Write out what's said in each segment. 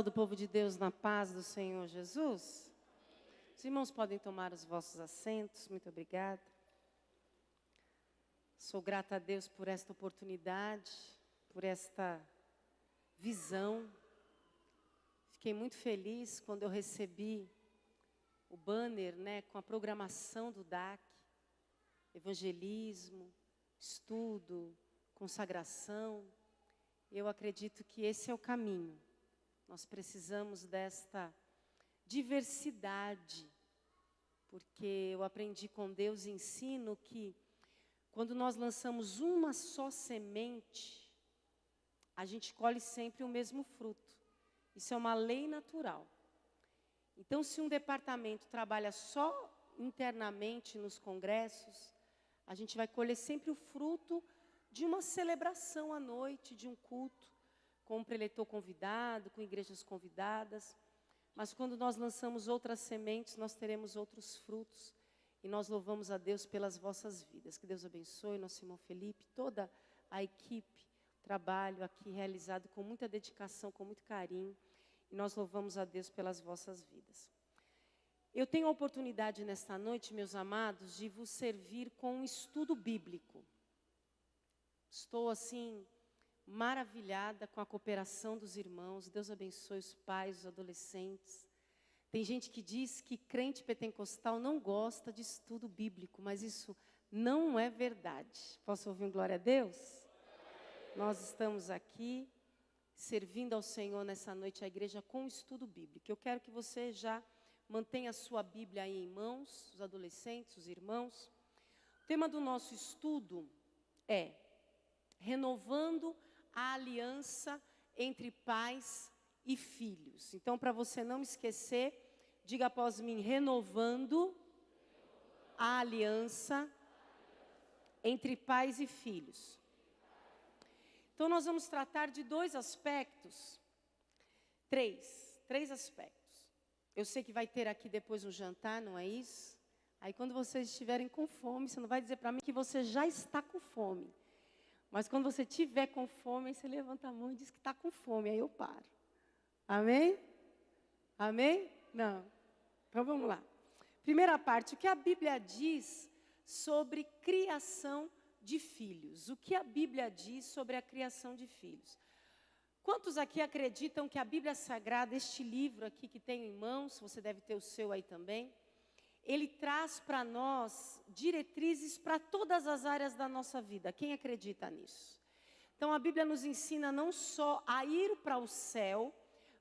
do povo de Deus na paz do Senhor Jesus? Os irmãos podem tomar os vossos assentos, muito obrigada. Sou grata a Deus por esta oportunidade, por esta visão. Fiquei muito feliz quando eu recebi o banner, com a programação do DAC, evangelismo, estudo, consagração. Eu acredito que esse é o caminho. Nós precisamos desta diversidade, porque eu aprendi com Deus e ensino que quando nós lançamos uma só semente, a gente colhe sempre o mesmo fruto. Isso é uma lei natural. Então, se um departamento trabalha só internamente nos congressos, a gente vai colher sempre o fruto de uma celebração à noite, de um culto, com um preletor convidado, com igrejas convidadas. Mas quando nós lançamos outras sementes, nós teremos outros frutos. E nós louvamos a Deus pelas vossas vidas. Que Deus abençoe nosso irmão Felipe, toda a equipe, trabalho aqui realizado com muita dedicação, com muito carinho. E nós louvamos a Deus pelas vossas vidas. Eu tenho a oportunidade nesta noite, meus amados, de vos servir com um estudo bíblico. Estou, assim, maravilhada com a cooperação dos irmãos. Deus abençoe os pais, os adolescentes. Tem gente que diz que crente pentecostal não gosta de estudo bíblico, mas isso não é verdade. Posso ouvir um glória a Deus? Nós estamos aqui servindo ao Senhor nessa noite, a igreja, com estudo bíblico. Eu quero que você já mantenha a sua Bíblia aí em mãos, os adolescentes, os irmãos. O tema do nosso estudo é renovando a aliança entre pais e filhos. Então, para você não esquecer, diga após mim: renovando a aliança entre pais e filhos. Então, nós vamos tratar de dois aspectos, três aspectos. Eu sei que vai ter aqui depois um jantar, não é isso? Aí, quando vocês estiverem com fome, você não vai dizer para mim que você já está com fome. Mas quando você estiver com fome, aí você levanta a mão e diz que está com fome, aí eu paro. Amém? Amém? Não. Então vamos lá. Primeira parte, o que a Bíblia diz sobre criação de filhos. O que a Bíblia diz sobre a criação de filhos? Quantos aqui acreditam que a Bíblia Sagrada, este livro aqui que tenho em mãos, você deve ter o seu aí também, ele traz para nós diretrizes para todas as áreas da nossa vida. Quem acredita nisso? Então, a Bíblia nos ensina não só a ir para o céu,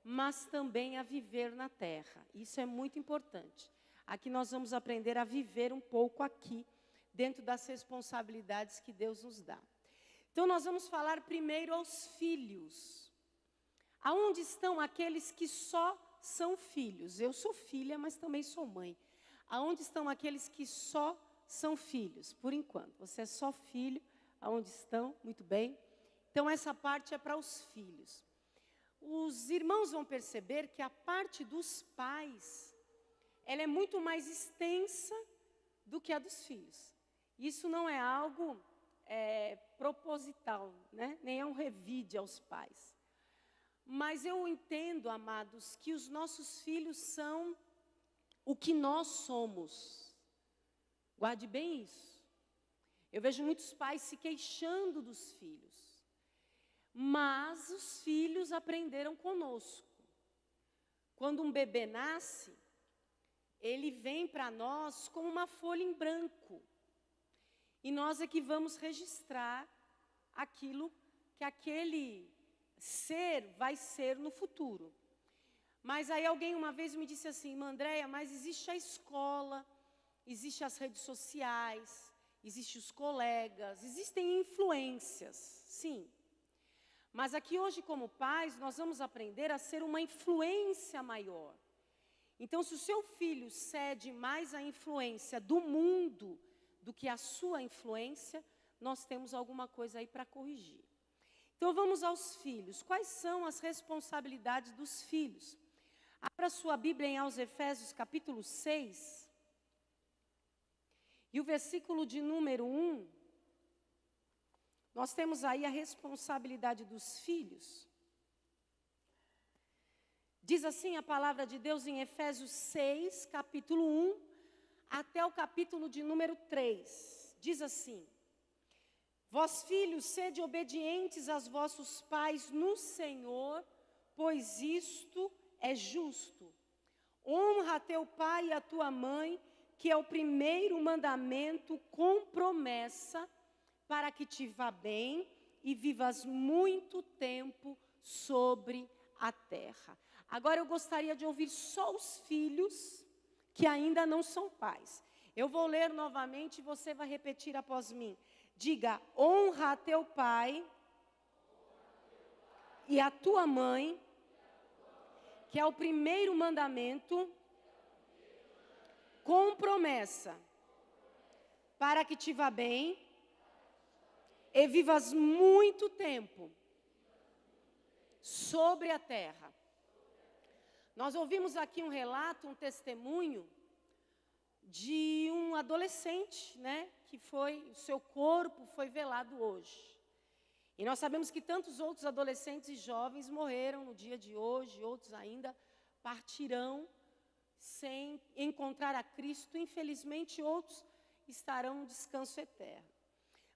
mas também a viver na terra. Isso é muito importante. Aqui nós vamos aprender a viver um pouco aqui, dentro das responsabilidades que Deus nos dá. Então, nós vamos falar primeiro aos filhos. Aonde estão aqueles que só são filhos? Eu sou filha, mas também sou mãe. Aonde estão aqueles que só são filhos? Por enquanto, você é só filho. Aonde estão? Muito bem. Então, essa parte é para os filhos. Os irmãos vão perceber que a parte dos pais, ela é muito mais extensa do que a dos filhos. Isso não é algo proposital, nem é um revide aos pais. Mas eu entendo, amados, que os nossos filhos são o que nós somos. Guarde bem isso. Eu vejo muitos pais se queixando dos filhos. Mas os filhos aprenderam conosco. Quando um bebê nasce, ele vem para nós como uma folha em branco. E nós é que vamos registrar aquilo que aquele ser vai ser no futuro. Mas aí alguém uma vez me disse assim: irmã Andréia, mas existe a escola, existe as redes sociais, existem os colegas, existem influências, sim. Mas aqui hoje, como pais, nós vamos aprender a ser uma influência maior. Então, se o seu filho cede mais à influência do mundo do que a sua influência, nós temos alguma coisa aí para corrigir. Então, vamos aos filhos. Quais são as responsabilidades dos filhos? Abra sua Bíblia em aos Efésios, capítulo 6. E o versículo de número 1. Nós temos aí a responsabilidade dos filhos. Diz assim a palavra de Deus em Efésios 6, capítulo 1, até o capítulo de número 3. Diz assim: Vós, filhos, sede obedientes aos vossos pais no Senhor, pois isto é justo. Honra a teu pai e a tua mãe, que é o primeiro mandamento com promessa, para que te vá bem e vivas muito tempo sobre a terra. Agora eu gostaria de ouvir só os filhos que ainda não são pais. Eu vou ler novamente e você vai repetir após mim. Diga: honra a teu pai e a tua mãe, que é o primeiro mandamento, com promessa, para que te vá bem e vivas muito tempo sobre a terra. Nós ouvimos aqui um relato, um testemunho de um adolescente, né, que o seu corpo foi velado hoje. E nós sabemos que tantos outros adolescentes e jovens morreram no dia de hoje, outros ainda partirão sem encontrar a Cristo. Infelizmente, outros estarão no descanso eterno.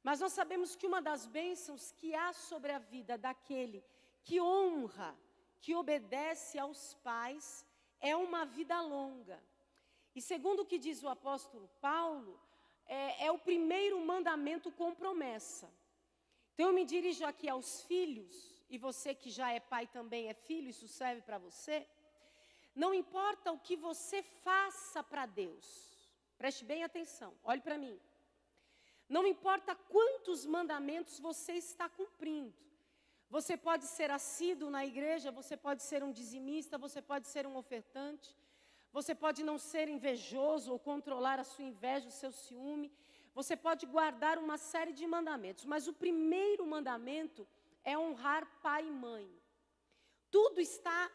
Mas nós sabemos que uma das bênçãos que há sobre a vida daquele que honra, que obedece aos pais, é uma vida longa. E segundo o que diz o apóstolo Paulo, é o primeiro mandamento com promessa. Então eu me dirijo aqui aos filhos, e você que já é pai também é filho, isso serve para você. Não importa o que você faça para Deus, preste bem atenção, olhe para mim. Não importa quantos mandamentos você está cumprindo. Você pode ser assíduo na igreja, você pode ser um dizimista, você pode ser um ofertante, você pode não ser invejoso ou controlar a sua inveja, o seu ciúme. Você pode guardar uma série de mandamentos, mas o primeiro mandamento é honrar pai e mãe. Tudo está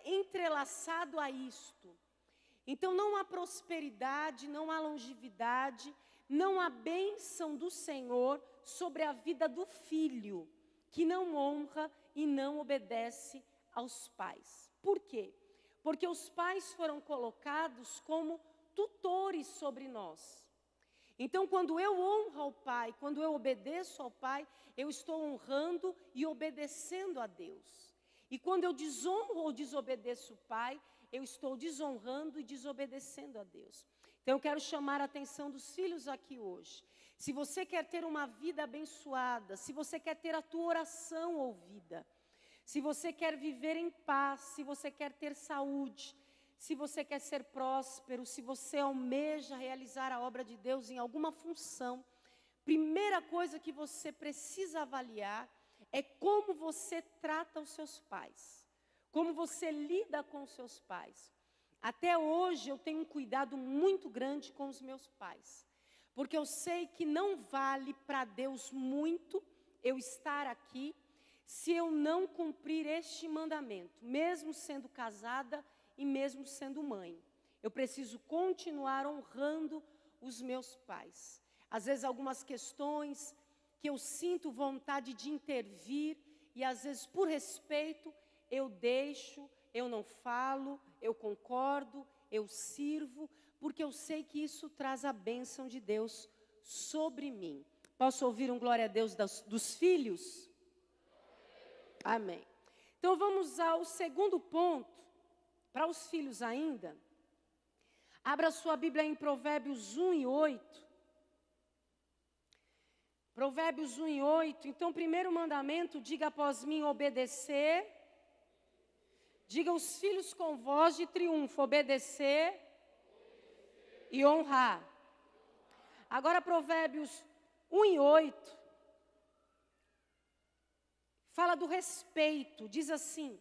entrelaçado a isto. Então não há prosperidade, não há longevidade, não há bênção do Senhor sobre a vida do filho que não honra e não obedece aos pais. Por quê? Porque os pais foram colocados como tutores sobre nós. Então, quando eu honro ao pai, quando eu obedeço ao pai, eu estou honrando e obedecendo a Deus. E quando eu desonro ou desobedeço o pai, eu estou desonrando e desobedecendo a Deus. Então, eu quero chamar a atenção dos filhos aqui hoje. Se você quer ter uma vida abençoada, se você quer ter a tua oração ouvida, se você quer viver em paz, se você quer ter saúde, se você quer ser próspero, se você almeja realizar a obra de Deus em alguma função, primeira coisa que você precisa avaliar é como você trata os seus pais, como você lida com os seus pais. Até hoje eu tenho um cuidado muito grande com os meus pais, porque eu sei que não vale para Deus muito eu estar aqui se eu não cumprir este mandamento, mesmo sendo casada e mesmo sendo mãe. Eu preciso continuar honrando os meus pais. Às vezes algumas questões que eu sinto vontade de intervir e às vezes por respeito eu deixo, eu não falo, eu concordo, eu sirvo, porque eu sei que isso traz a bênção de Deus sobre mim. Posso ouvir um glória a Deus dos filhos? Amém. Então vamos ao segundo ponto, para os filhos ainda. Abra sua Bíblia em Provérbios 1 e 8. Provérbios 1 e 8. Então, primeiro mandamento, diga após mim, obedecer. Diga os filhos com voz de triunfo, obedecer e honrar. Agora, Provérbios 1 e 8. Fala do respeito, diz assim: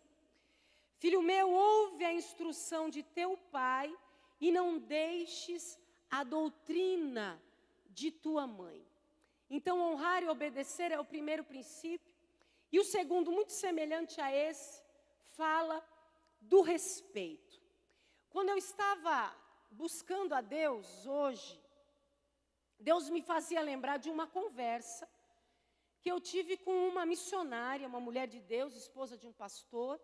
filho meu, ouve a instrução de teu pai e não deixes a doutrina de tua mãe. Então, honrar e obedecer é o primeiro princípio. E o segundo, muito semelhante a esse, fala do respeito. Quando eu estava buscando a Deus hoje, Deus me fazia lembrar de uma conversa que eu tive com uma missionária, uma mulher de Deus, esposa de um pastor,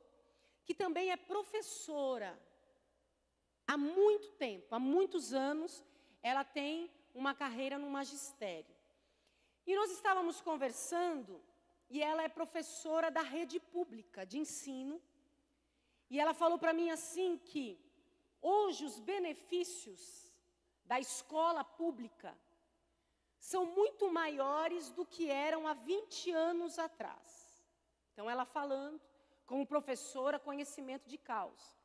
que também é professora. Há muito tempo, há muitos anos, ela tem uma carreira no magistério. E nós estávamos conversando, e ela é professora da rede pública de ensino, e ela falou para mim assim que hoje os benefícios da escola pública são muito maiores do que eram há 20 anos atrás. Então, ela falando, como professora, conhecimento de causa.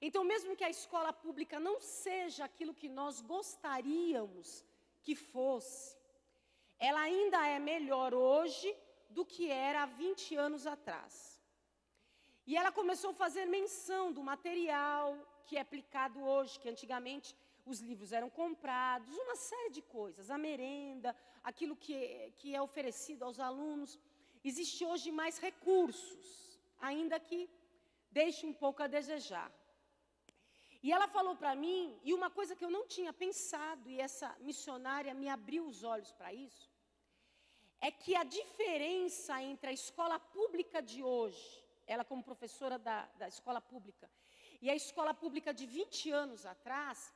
Então, mesmo que a escola pública não seja aquilo que nós gostaríamos que fosse, ela ainda é melhor hoje do que era há 20 anos atrás. E ela começou a fazer menção do material que é aplicado hoje, que antigamente os livros eram comprados, uma série de coisas, a merenda, aquilo que é oferecido aos alunos. Existe hoje mais recursos, ainda que deixe um pouco a desejar. E ela falou para mim, e uma coisa que eu não tinha pensado, e essa missionária me abriu os olhos para isso, é que a diferença entre a escola pública de hoje, ela como professora da escola pública, e a escola pública de 20 anos atrás,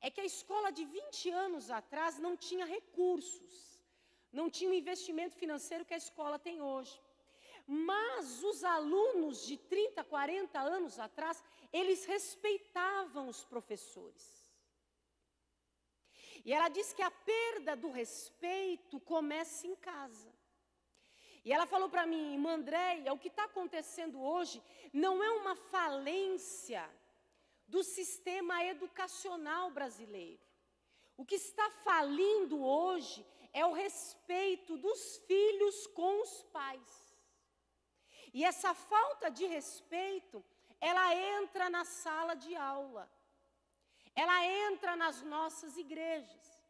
é que a escola de 20 anos atrás não tinha recursos, não tinha o investimento financeiro que a escola tem hoje. Mas os alunos de 30, 40 anos atrás, eles respeitavam os professores. E ela disse que a perda do respeito começa em casa. E ela falou para mim, irmã Andréia, o que está acontecendo hoje não é uma falência do sistema educacional brasileiro. O que está falindo hoje é o respeito dos filhos com os pais. E essa falta de respeito, ela entra na sala de aula. Ela entra nas nossas igrejas.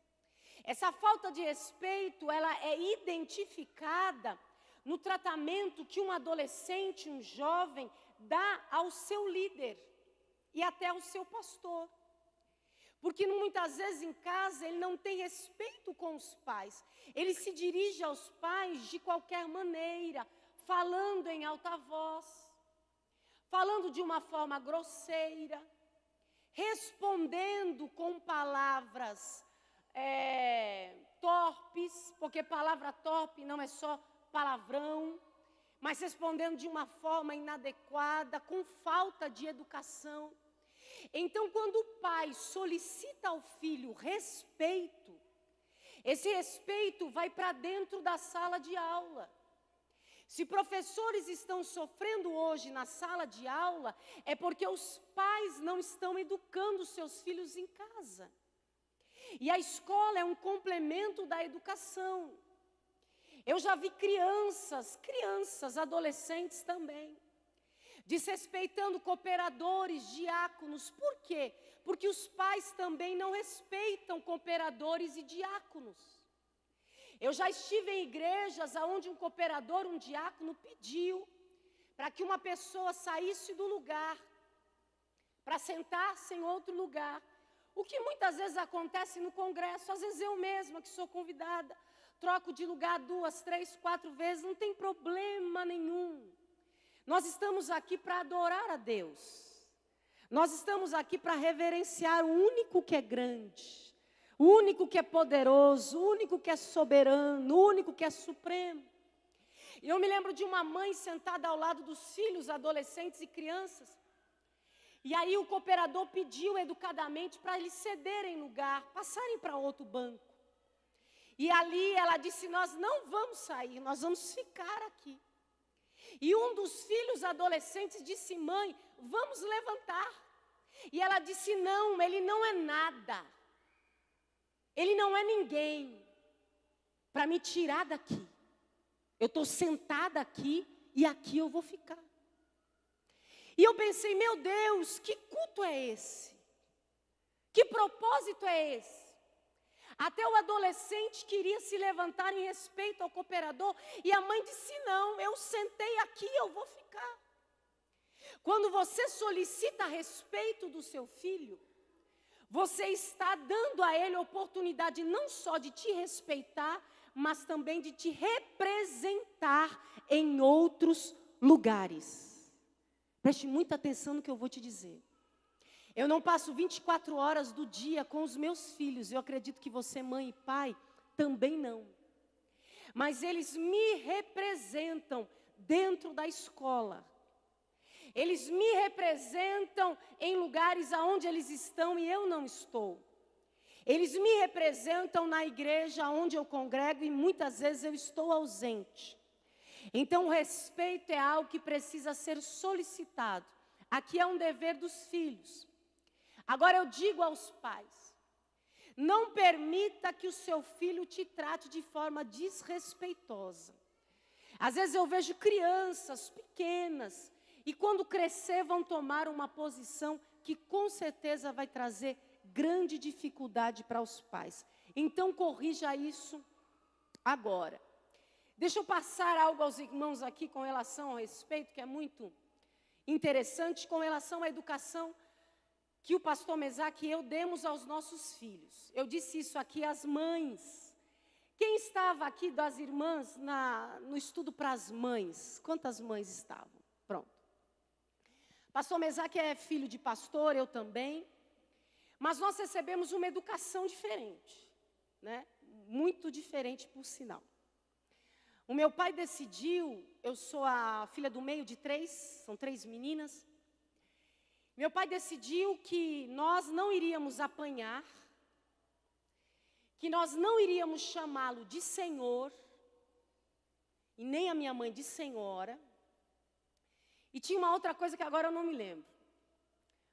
Essa falta de respeito, ela é identificada no tratamento que um adolescente, um jovem, dá ao seu líder e até ao seu pastor. Porque muitas vezes em casa ele não tem respeito com os pais. Ele se dirige aos pais de qualquer maneira, falando em alta voz, falando de uma forma grosseira, respondendo com palavras torpes, porque palavra torpe não é só palavrão, mas respondendo de uma forma inadequada, com falta de educação. Então, quando o pai solicita ao filho respeito, esse respeito vai para dentro da sala de aula. Se professores estão sofrendo hoje na sala de aula, é porque os pais não estão educando seus filhos em casa. E a escola é um complemento da educação. Eu já vi crianças, adolescentes também, desrespeitando cooperadores, diáconos. Por quê? Porque os pais também não respeitam cooperadores e diáconos. Eu já estive em igrejas onde um cooperador, um diácono, pediu para que uma pessoa saísse do lugar, para sentar-se em outro lugar. O que muitas vezes acontece no congresso, às vezes eu mesma que sou convidada, troco de lugar 2, 3, 4 vezes, não tem problema nenhum. Nós estamos aqui para adorar a Deus. Nós estamos aqui para reverenciar o único que é grande, o único que é poderoso, o único que é soberano, o único que é supremo. E eu me lembro de uma mãe sentada ao lado dos filhos, adolescentes e crianças. E aí o cooperador pediu educadamente para eles cederem lugar, passarem para outro banco. E ali ela disse, nós não vamos sair, nós vamos ficar aqui. E um dos filhos adolescentes disse, mãe, vamos levantar. E ela disse, não, ele não é nada. Ele não é ninguém para me tirar daqui. Eu estou sentada aqui e aqui eu vou ficar. E eu pensei, meu Deus, que culto é esse? Que propósito é esse? Até o adolescente queria se levantar em respeito ao cooperador e a mãe disse, não, eu sentei aqui, eu vou ficar. Quando você solicita respeito do seu filho, você está dando a ele a oportunidade não só de te respeitar, mas também de te representar em outros lugares. Preste muita atenção no que eu vou te dizer. Eu não passo 24 horas do dia com os meus filhos. Eu acredito que você, mãe e pai, também não. Mas eles me representam dentro da escola. Eles me representam em lugares aonde eles estão e eu não estou. Eles me representam na igreja onde eu congrego e muitas vezes eu estou ausente. Então, o respeito é algo que precisa ser solicitado. Aqui é um dever dos filhos. Agora eu digo aos pais, não permita que o seu filho te trate de forma desrespeitosa. Às vezes eu vejo crianças pequenas e quando crescer vão tomar uma posição que com certeza vai trazer grande dificuldade para os pais. Então corrija isso agora. Deixa eu passar algo aos irmãos aqui com relação ao respeito, que é muito interessante, com relação à educação que o pastor Mesaque e eu demos aos nossos filhos. Eu disse isso aqui às mães. Quem estava aqui das irmãs no estudo para as mães? Quantas mães estavam? Pronto. Pastor Mesaque é filho de pastor, eu também. Mas nós recebemos uma educação diferente, né? Muito diferente, por sinal. O meu pai decidiu, eu sou a filha do meio de 3, são 3 meninas. Meu pai decidiu que nós não iríamos apanhar, que nós não iríamos chamá-lo de senhor, e nem a minha mãe de senhora. E tinha uma outra coisa que agora eu não me lembro.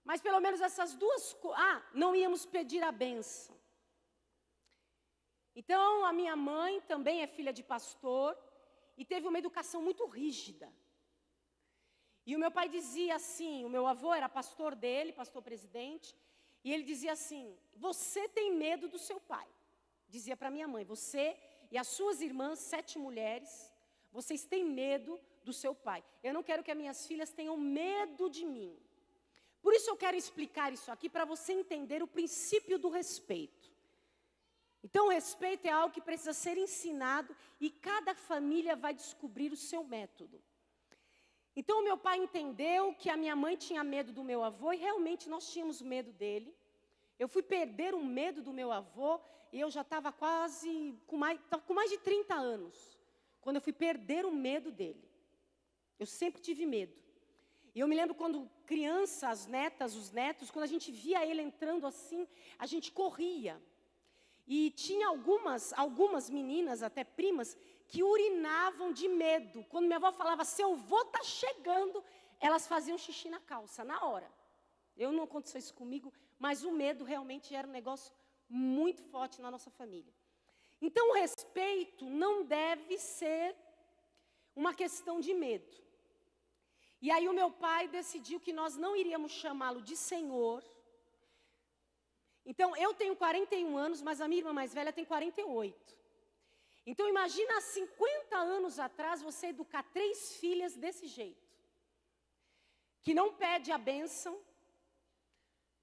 Mas pelo menos essas duas coisas. Não íamos pedir a bênção. Então, a minha mãe também é filha de pastor e teve uma educação muito rígida. E o meu pai dizia assim, o meu avô era pastor dele, pastor presidente, e ele dizia assim, você tem medo do seu pai. Dizia para minha mãe, você e as suas irmãs, 7 mulheres, vocês têm medo do seu pai. Eu não quero que as minhas filhas tenham medo de mim. Por isso eu quero explicar isso aqui para você entender o princípio do respeito. Então, o respeito é algo que precisa ser ensinado e cada família vai descobrir o seu método. Então, o meu pai entendeu que a minha mãe tinha medo do meu avô e realmente nós tínhamos medo dele. Eu fui perder o medo do meu avô e eu já estava quase com mais de 30 anos, quando eu fui perder o medo dele. Eu sempre tive medo. E eu me lembro quando criança, as netas, os netos, quando a gente via ele entrando assim, a gente corria. E tinha algumas meninas, até primas, que urinavam de medo. Quando minha avó falava, seu avô está chegando, elas faziam xixi na calça, na hora. Eu não aconteceu isso comigo, mas o medo realmente era um negócio muito forte na nossa família. Então, o respeito não deve ser uma questão de medo. E aí o meu pai decidiu que nós não iríamos chamá-lo de senhor. Então, eu tenho 41 anos, mas a minha irmã mais velha tem 48. Então, imagina há 50 anos atrás você educar 3 filhas desse jeito. Que não pede a bênção,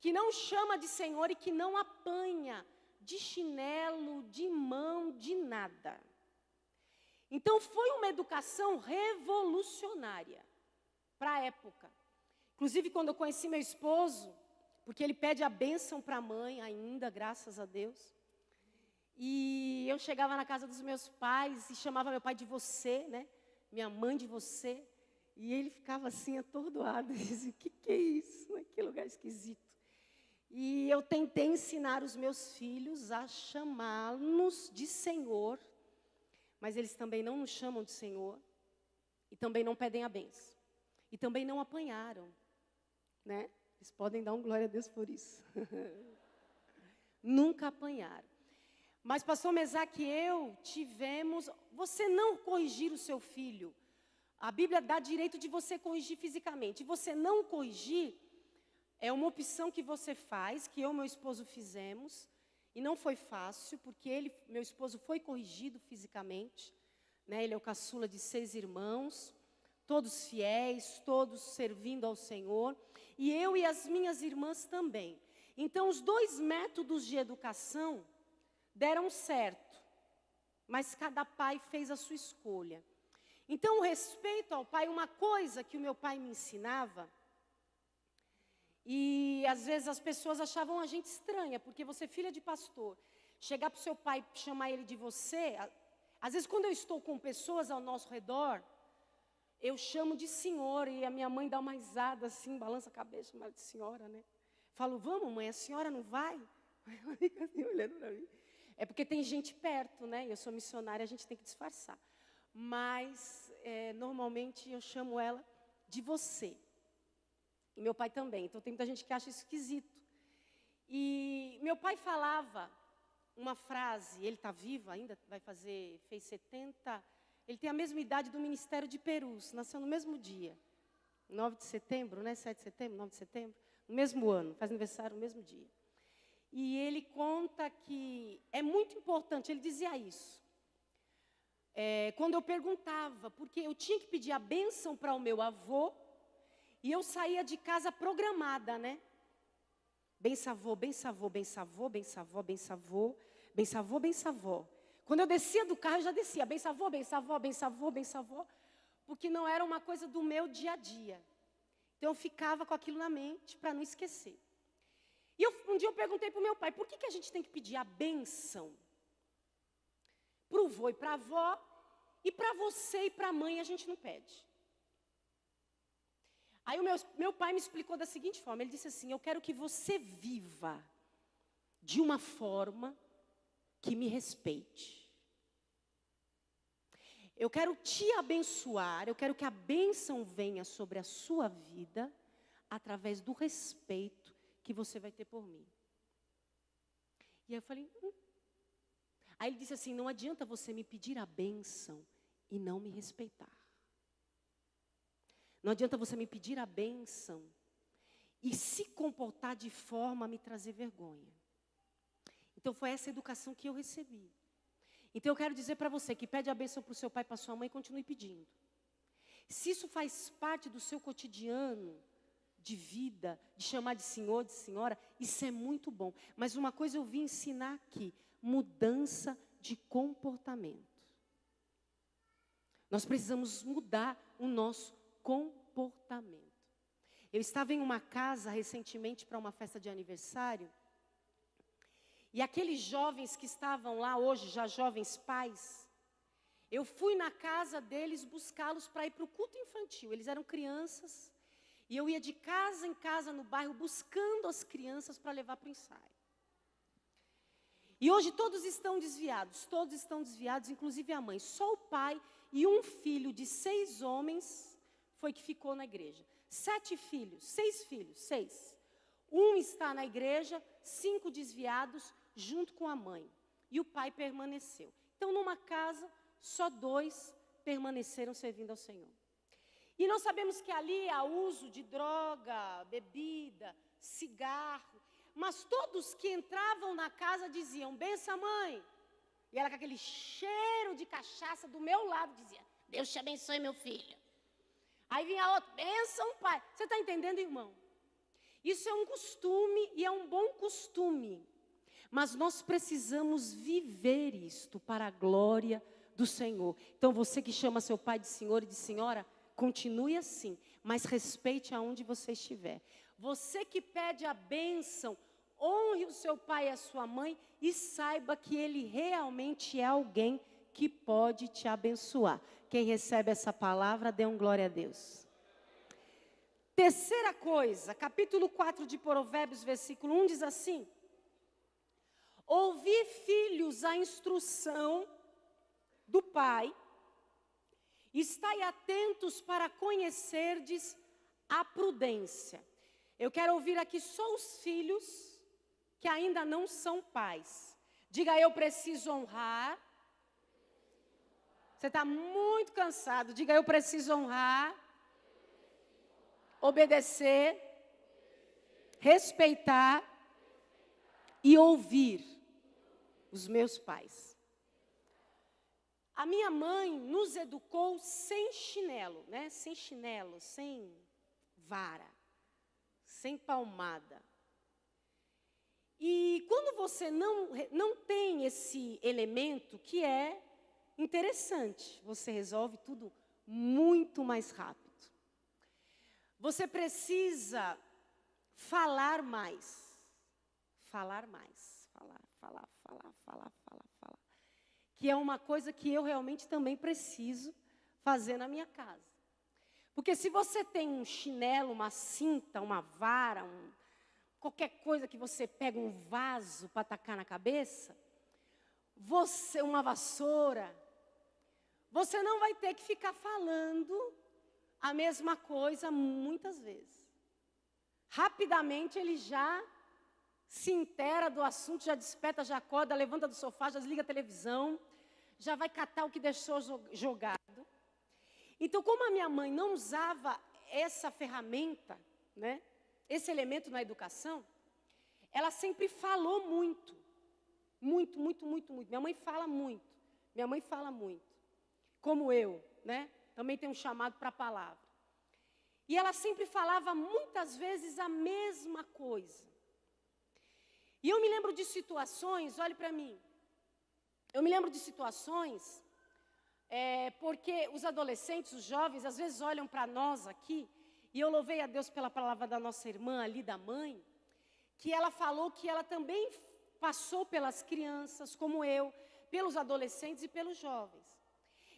que não chama de senhor e que não apanha de chinelo, de mão, de nada. Então, foi uma educação revolucionária para a época. Inclusive, quando eu conheci meu esposo, porque ele pede a bênção para a mãe ainda, graças a Deus. E eu chegava na casa dos meus pais e chamava meu pai de você, né? Minha mãe de você. E ele ficava assim, atordoado. Ele dizia, o que é isso? Que lugar esquisito. E eu tentei ensinar os meus filhos a chamá-los de Senhor. Mas eles também não nos chamam de Senhor. E também não pedem a bênção. E também não apanharam, né? Eles podem dar um glória a Deus por isso. Nunca apanharam. Mas pastor Mesaque e eu tivemos... Você não corrigir o seu filho. A Bíblia dá direito de você corrigir fisicamente. E você não corrigir é uma opção que você faz, que eu e meu esposo fizemos. E não foi fácil, porque meu esposo foi corrigido fisicamente. Né? Ele é o caçula de 6 irmãos. Todos fiéis, todos servindo ao Senhor. E eu e as minhas irmãs também. Então, os 2 métodos de educação deram certo. Mas cada pai fez a sua escolha. Então, o respeito ao pai, uma coisa que o meu pai me ensinava, E às vezes as pessoas achavam a gente estranha, porque você é filha de pastor. Chegar para o seu pai e chamar ele de você. Às vezes quando eu estou com pessoas ao nosso redor, eu chamo de senhor e a minha mãe dá uma risada assim, balança a cabeça, chama de senhora, né? Falo, vamos mãe, a senhora não vai? Ela fica assim olhando para mim. É porque tem gente perto, né? Eu sou missionária, a gente tem que disfarçar. Mas, normalmente, eu chamo ela de você. E meu pai também. Então, tem muita gente que acha isso esquisito. E meu pai falava uma frase, ele está vivo ainda, fez 70... Ele tem a mesma idade do Ministério de Perus, nasceu no mesmo dia. 9 de setembro, né? 7 de setembro, 9 de setembro. No mesmo ano, faz aniversário no mesmo dia. E ele conta que é muito importante, ele dizia isso. Quando eu perguntava, porque eu tinha que pedir a bênção para o meu avô, e eu saía de casa programada, né? Bensavô, bensavô, bensavô, bensavô, bensavô, bensavô, bensavô. Quando eu descia do carro, eu já descia, bensavô, bensavô, bensavô, bensavô, porque não era uma coisa do meu dia a dia. Então eu ficava com aquilo na mente para não esquecer. E um dia eu perguntei para o meu pai, por que a gente tem que pedir a bênção para o vô e para a avó, e para você e para a mãe a gente não pede? Aí o meu pai me explicou da seguinte forma, ele disse assim, eu quero que você viva de uma forma que me respeite. Eu quero te abençoar, eu quero que a bênção venha sobre a sua vida através do respeito que você vai ter por mim. E aí eu falei, Aí ele disse assim, não adianta você me pedir a bênção e não me respeitar. Não adianta você me pedir a bênção e se comportar de forma a me trazer vergonha. Então foi essa educação que eu recebi. Então eu quero dizer para você que pede a bênção para o seu pai e para a sua mãe, continue pedindo. Se isso faz parte do seu cotidiano de vida, de chamar de senhor, de senhora, isso é muito bom. Mas uma coisa eu vim ensinar aqui, mudança de comportamento. Nós precisamos mudar o nosso comportamento. Eu estava em uma casa recentemente para uma festa de aniversário, e aqueles jovens que estavam lá hoje, já jovens pais, eu fui na casa deles buscá-los para ir para o culto infantil. Eles eram crianças, e eu ia de casa em casa no bairro buscando as crianças para levar para o ensaio. E hoje todos estão desviados, inclusive a mãe. Só o pai e um filho de 6 homens foi que ficou na igreja. 7 filhos, 6 filhos, 6. Um está na igreja, 5 desviados, junto com a mãe. E o pai permaneceu. Então, numa casa, só 2 permaneceram servindo ao Senhor. E nós sabemos que ali há uso de droga, bebida, cigarro. Mas todos que entravam na casa diziam, benção mãe. E ela com aquele cheiro de cachaça do meu lado dizia, Deus te abençoe meu filho. Aí vinha outro, benção pai. Você está entendendo, irmão? Isso é um costume e é um bom costume. Mas nós precisamos viver isto para a glória do Senhor. Então você que chama seu pai de senhor e de senhora, continue assim, mas respeite aonde você estiver. Você que pede a bênção, honre o seu pai e a sua mãe e saiba que ele realmente é alguém que pode te abençoar. Quem recebe essa palavra, dê um glória a Deus. Terceira coisa, capítulo 4 de Provérbios, versículo 1 diz assim: ouvi, filhos, a instrução do pai, estai atentos para conhecerdes a prudência. Eu quero ouvir aqui só os filhos que ainda não são pais. Diga, eu preciso honrar. Você está muito cansado. Diga, eu preciso honrar, obedecer, respeitar e ouvir os meus pais. A minha mãe nos educou sem chinelo, né? Sem chinelo, sem vara, sem palmada. E quando você não tem esse elemento, que é interessante, você resolve tudo muito mais rápido. Você precisa falar mais. Falar mais. Falar. Que é uma coisa que eu realmente também preciso fazer na minha casa. Porque se você tem um chinelo, uma cinta, uma vara, qualquer coisa que você pega um vaso para tacar na cabeça, uma vassoura, você não vai ter que ficar falando a mesma coisa muitas vezes. Rapidamente ele já se inteira do assunto, já desperta, já acorda, levanta do sofá, já desliga a televisão, já vai catar o que deixou jogado. Então, como a minha mãe não usava essa ferramenta, né, esse elemento na educação, ela sempre falou muito. Muito. Minha mãe fala muito. Como eu, né? Também tenho um chamado para a palavra. E ela sempre falava muitas vezes a mesma coisa. E eu me lembro de situações, olhe para mim. Eu me lembro de situações, porque os adolescentes, os jovens, às vezes olham para nós aqui, e eu louvei a Deus pela palavra da nossa irmã ali, da mãe, que ela falou que ela também passou pelas crianças, como eu, pelos adolescentes e pelos jovens.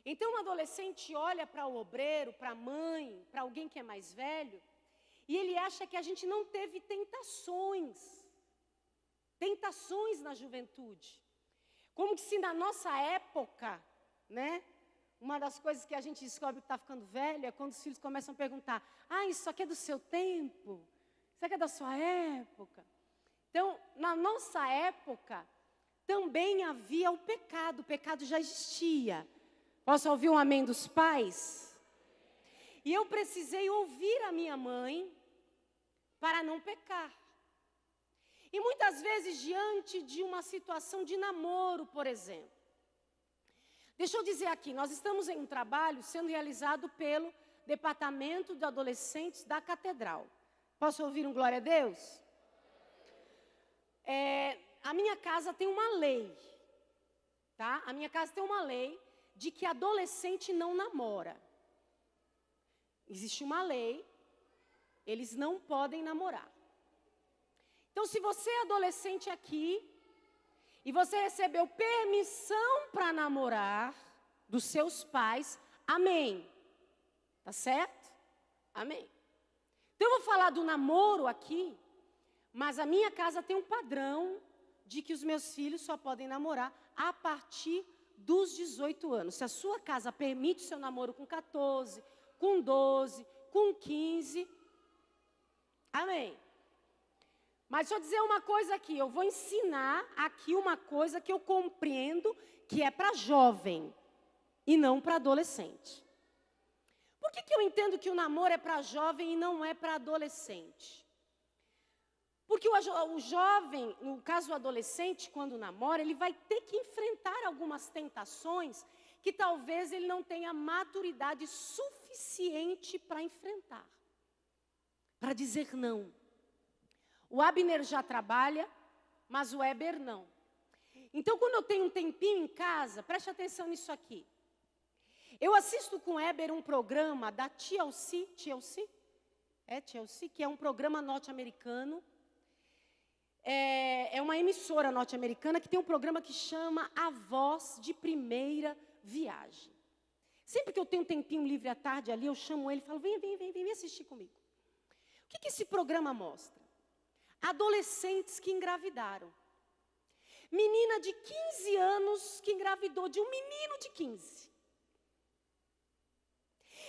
Então, um adolescente olha para o obreiro, para a mãe, para alguém que é mais velho, e ele acha que a gente não teve tentações na juventude. Como que se na nossa época, né, uma das coisas que a gente descobre que está ficando velho é quando os filhos começam a perguntar: isso aqui é do seu tempo? Isso aqui é da sua época? Então, na nossa época, também havia o pecado já existia. Posso ouvir um amém dos pais? E eu precisei ouvir a minha mãe para não pecar. E muitas vezes, diante de uma situação de namoro, por exemplo. Deixa eu dizer aqui, nós estamos em um trabalho sendo realizado pelo Departamento de Adolescentes da Catedral. Posso ouvir um glória a Deus? A minha casa tem uma lei, tá? A minha casa tem uma lei de que adolescente não namora. Existe uma lei, eles não podem namorar. Então, se você é adolescente aqui, e você recebeu permissão para namorar dos seus pais, amém. Tá certo? Amém. Então, eu vou falar do namoro aqui, mas a minha casa tem um padrão de que os meus filhos só podem namorar a partir dos 18 anos. Se a sua casa permite o seu namoro com 14, com 12, com 15, amém. Mas deixa eu dizer uma coisa aqui, eu vou ensinar aqui uma coisa que eu compreendo que é para jovem e não para adolescente. Por que eu entendo que o namoro é para jovem e não é para adolescente? Porque o jovem, no caso o adolescente, quando namora, ele vai ter que enfrentar algumas tentações que talvez ele não tenha maturidade suficiente para enfrentar, para dizer não. O Abner já trabalha, mas o Heber não. Então, quando eu tenho um tempinho em casa, preste atenção nisso aqui. Eu assisto com o Heber um programa da TLC, que é um programa norte-americano. É uma emissora norte-americana que tem um programa que chama A Voz de Primeira Viagem. Sempre que eu tenho um tempinho livre à tarde ali, eu chamo ele e falo: vem assistir comigo. O que esse programa mostra? Adolescentes que engravidaram. Menina de 15 anos que engravidou de um menino de 15.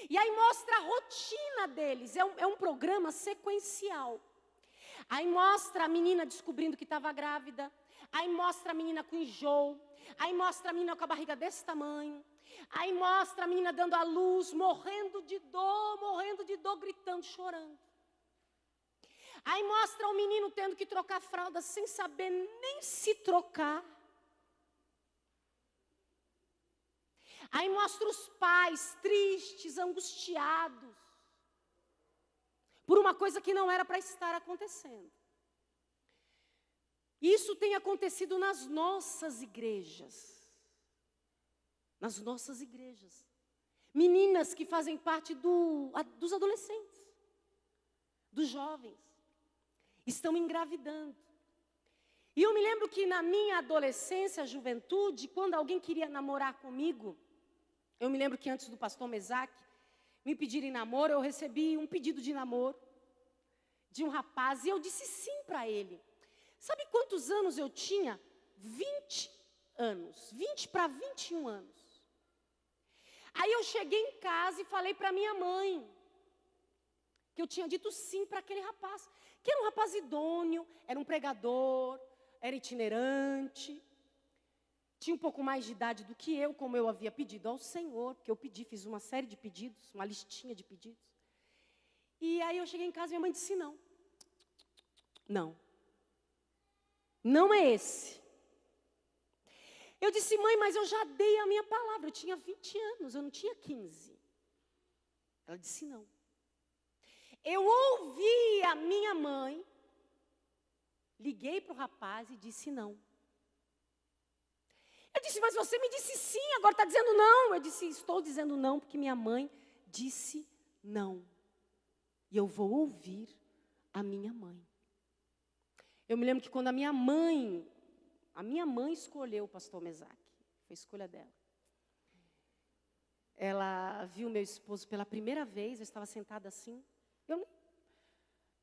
E aí mostra a rotina deles. É um programa sequencial. Aí mostra a menina descobrindo que estava grávida. Aí mostra a menina com enjoo. Aí mostra a menina com a barriga desse tamanho. Aí mostra a menina dando à luz, morrendo de dor, gritando, chorando. Aí mostra o menino tendo que trocar fralda sem saber nem se trocar. Aí mostra os pais tristes, angustiados, por uma coisa que não era para estar acontecendo. Isso tem acontecido nas nossas igrejas. Nas nossas igrejas. Meninas que fazem parte dos adolescentes, dos jovens. estão engravidando. E eu me lembro que na minha adolescência, juventude, quando alguém queria namorar comigo, eu me lembro que antes do pastor Mesaque me pedirem namoro, eu recebi um pedido de namoro de um rapaz, e eu disse sim para ele. Sabe quantos anos eu tinha? 20 anos, 20 para 21 anos. Aí eu cheguei em casa e falei para minha mãe que eu tinha dito sim para aquele rapaz, que era um rapaz idôneo, era um pregador, era itinerante, tinha um pouco mais de idade do que eu, como eu havia pedido ao Senhor, porque eu pedi, fiz uma série de pedidos, uma listinha de pedidos. E aí eu cheguei em casa e minha mãe disse não. Não. Não é esse. Eu disse, mãe, mas eu já dei a minha palavra, eu tinha 20 anos, eu não tinha 15. Ela disse não. Eu ouvi a minha mãe, liguei para o rapaz e disse não. Eu disse, mas você me disse sim, agora está dizendo não. Eu disse, estou dizendo não porque minha mãe disse não. E eu vou ouvir a minha mãe. Eu me lembro que quando a minha mãe escolheu o pastor Mesaque, foi a escolha dela. Ela viu meu esposo pela primeira vez, eu estava sentada assim. Eu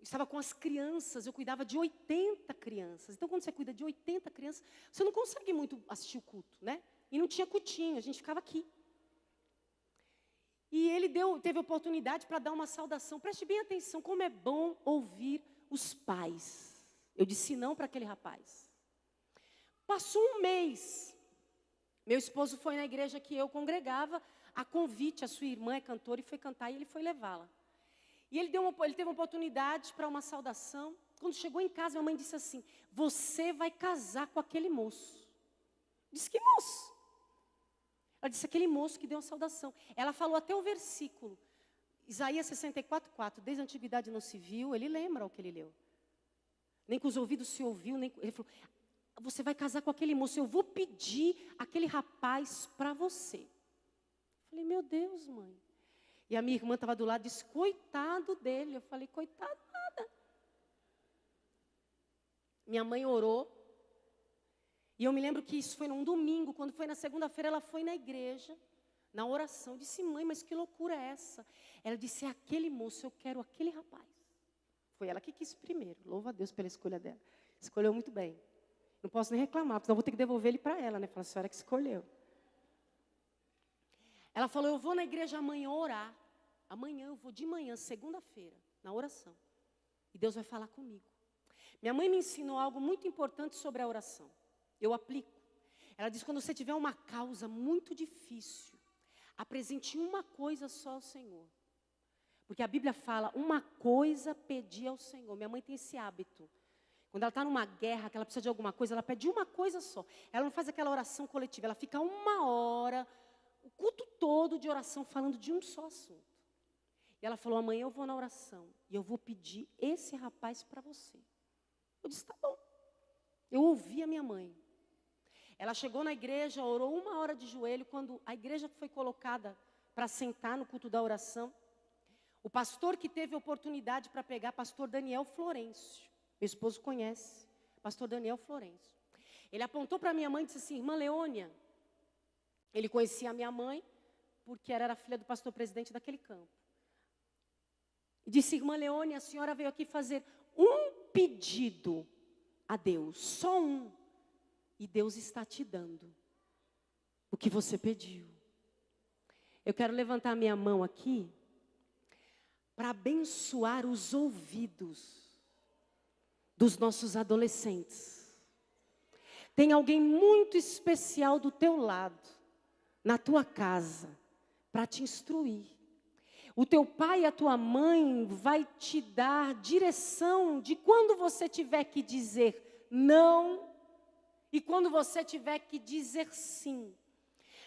estava com as crianças, eu cuidava de 80 crianças. Então, quando você cuida de 80 crianças, você não consegue muito assistir o culto, né? E não tinha cultinho, a gente ficava aqui. E ele teve oportunidade para dar uma saudação. Preste bem atenção, como é bom ouvir os pais. Eu disse não para aquele rapaz. Passou um mês. Meu esposo foi na igreja que eu congregava, a convite, a sua irmã é cantora, e foi cantar, e ele foi levá-la. E ele teve uma oportunidade para uma saudação. Quando chegou em casa, minha mãe disse assim, você vai casar com aquele moço. Eu disse, que moço? Ela disse, aquele moço que deu a saudação. Ela falou até o versículo. Isaías 64:4. Desde a antiguidade não se viu. Ele lembra o que ele leu. Nem com os ouvidos se ouviu. Ele falou, você vai casar com aquele moço. Eu vou pedir aquele rapaz para você. Eu falei, meu Deus, mãe. E a minha irmã estava do lado e disse, coitado dele. Eu falei, coitado nada. Minha mãe orou. E eu me lembro que isso foi num domingo. Quando foi na segunda-feira, ela foi na igreja, na oração. Eu disse, mãe, mas que loucura é essa? Ela disse, é aquele moço, eu quero aquele rapaz. Foi ela que quis primeiro. Louva a Deus pela escolha dela. Escolheu muito bem. Não posso nem reclamar, porque senão eu vou ter que devolver ele para ela, né? Falar, a senhora que escolheu. Ela falou, eu vou na igreja amanhã orar. Amanhã eu vou de manhã, segunda-feira, na oração. E Deus vai falar comigo. Minha mãe me ensinou algo muito importante sobre a oração. Eu aplico. Ela diz, quando você tiver uma causa muito difícil, apresente uma coisa só ao Senhor. Porque a Bíblia fala, uma coisa pedir ao Senhor. Minha mãe tem esse hábito. Quando ela está numa guerra, que ela precisa de alguma coisa, ela pede uma coisa só. Ela não faz aquela oração coletiva, ela fica 1 hora, o culto todo de oração, falando de um só assunto. E ela falou, amanhã eu vou na oração, e eu vou pedir esse rapaz para você. Eu disse, tá bom. Eu ouvi a minha mãe. Ela chegou na igreja, orou 1 hora de joelho. Quando a igreja foi colocada para sentar no culto da oração, o pastor que teve oportunidade para pegar, pastor Daniel Florencio, meu esposo conhece, pastor Daniel Florencio. Ele apontou para minha mãe e disse assim, irmã Leônia, ele conhecia a minha mãe, porque ela era filha do pastor presidente daquele campo. E disse, irmã Leônia, a senhora veio aqui fazer um pedido a Deus, só um. E Deus está te dando o que você pediu. Eu quero levantar minha mão aqui para abençoar os ouvidos dos nossos adolescentes. Tem alguém muito especial do teu lado, na tua casa, para te instruir. O teu pai e a tua mãe vai te dar direção de quando você tiver que dizer não e quando você tiver que dizer sim.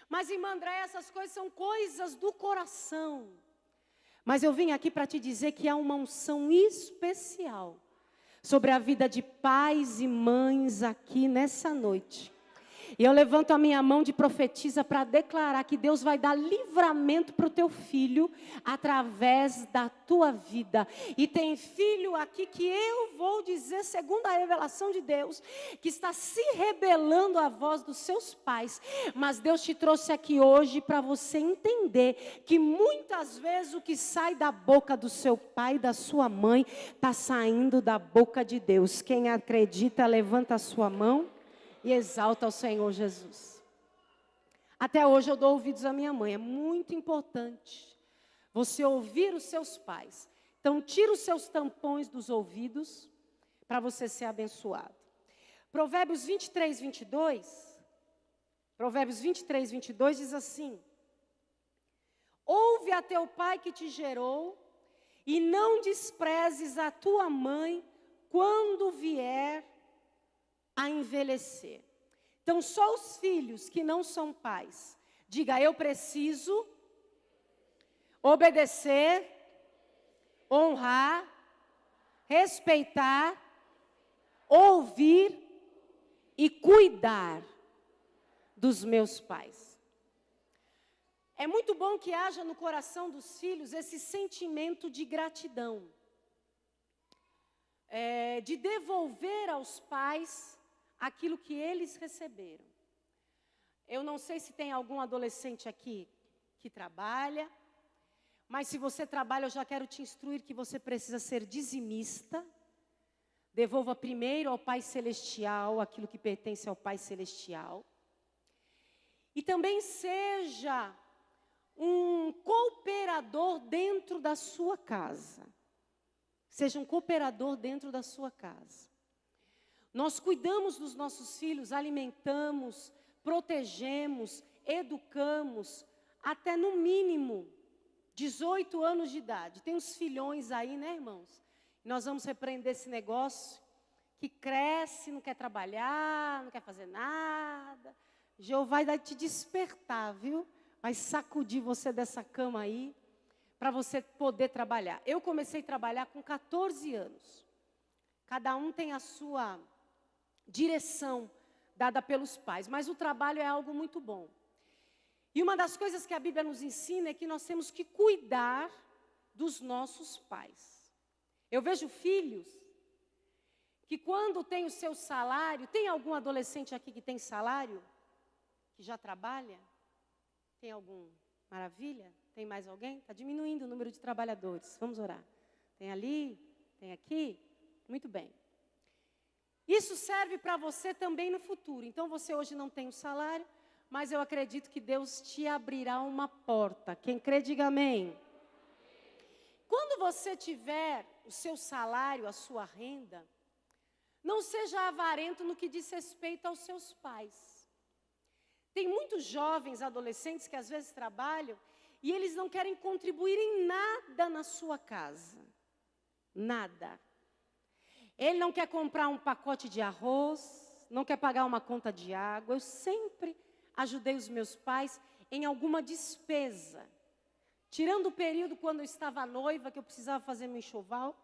Mas, irmã André, essas coisas são coisas do coração. Mas eu vim aqui para te dizer que há uma unção especial sobre a vida de pais e mães aqui nessa noite. E eu levanto a minha mão de profetisa para declarar que Deus vai dar livramento para o teu filho através da tua vida. E tem filho aqui que eu vou dizer, segundo a revelação de Deus, que está se rebelando à voz dos seus pais. Mas Deus te trouxe aqui hoje para você entender que muitas vezes o que sai da boca do seu pai e da sua mãe está saindo da boca de Deus. Quem acredita, levanta a sua mão e exalta ao Senhor Jesus. Até hoje eu dou ouvidos à minha mãe. É muito importante você ouvir os seus pais. Então, tira os seus tampões dos ouvidos para você ser abençoado. Provérbios 23, 22. Provérbios 23, 22 diz assim: ouve a teu pai que te gerou e não desprezes a tua mãe quando vier a envelhecer. Então, só os filhos que não são pais, diga: eu preciso obedecer, honrar, respeitar, ouvir e cuidar dos meus pais. É muito bom que haja no coração dos filhos esse sentimento de gratidão, de devolver aos pais aquilo que eles receberam. Eu não sei se tem algum adolescente aqui que trabalha, mas se você trabalha, eu já quero te instruir que você precisa ser dizimista. Devolva primeiro ao Pai Celestial aquilo que pertence ao Pai Celestial. E também seja um cooperador dentro da sua casa. Seja um cooperador dentro da sua casa. Nós cuidamos dos nossos filhos, alimentamos, protegemos, educamos, até no mínimo 18 anos de idade. Tem uns filhões aí, né, irmãos? Nós vamos repreender esse negócio, que cresce, não quer trabalhar, não quer fazer nada. Jeová vai te despertar, viu? Vai sacudir você dessa cama aí, para você poder trabalhar. Eu comecei a trabalhar com 14 anos. Cada um tem a sua direção dada pelos pais, mas o trabalho é algo muito bom. E uma das coisas que a Bíblia nos ensina é que nós temos que cuidar dos nossos pais. Eu vejo filhos que quando tem o seu salário, tem algum adolescente aqui que tem salário? Que já trabalha? Tem algum? Maravilha? Tem mais alguém? Está diminuindo o número de trabalhadores. Vamos orar. Tem ali? Tem aqui? Muito bem. Isso serve para você também no futuro. Então, você hoje não tem um salário, mas eu acredito que Deus te abrirá uma porta. Quem crê, diga amém. Quando você tiver o seu salário, a sua renda, não seja avarento no que diz respeito aos seus pais. Tem muitos jovens, adolescentes que às vezes trabalham e eles não querem contribuir em nada na sua casa. Nada. Ele não quer comprar um pacote de arroz, não quer pagar uma conta de água. Eu sempre ajudei os meus pais em alguma despesa. Tirando o período quando eu estava noiva, que eu precisava fazer meu enxoval,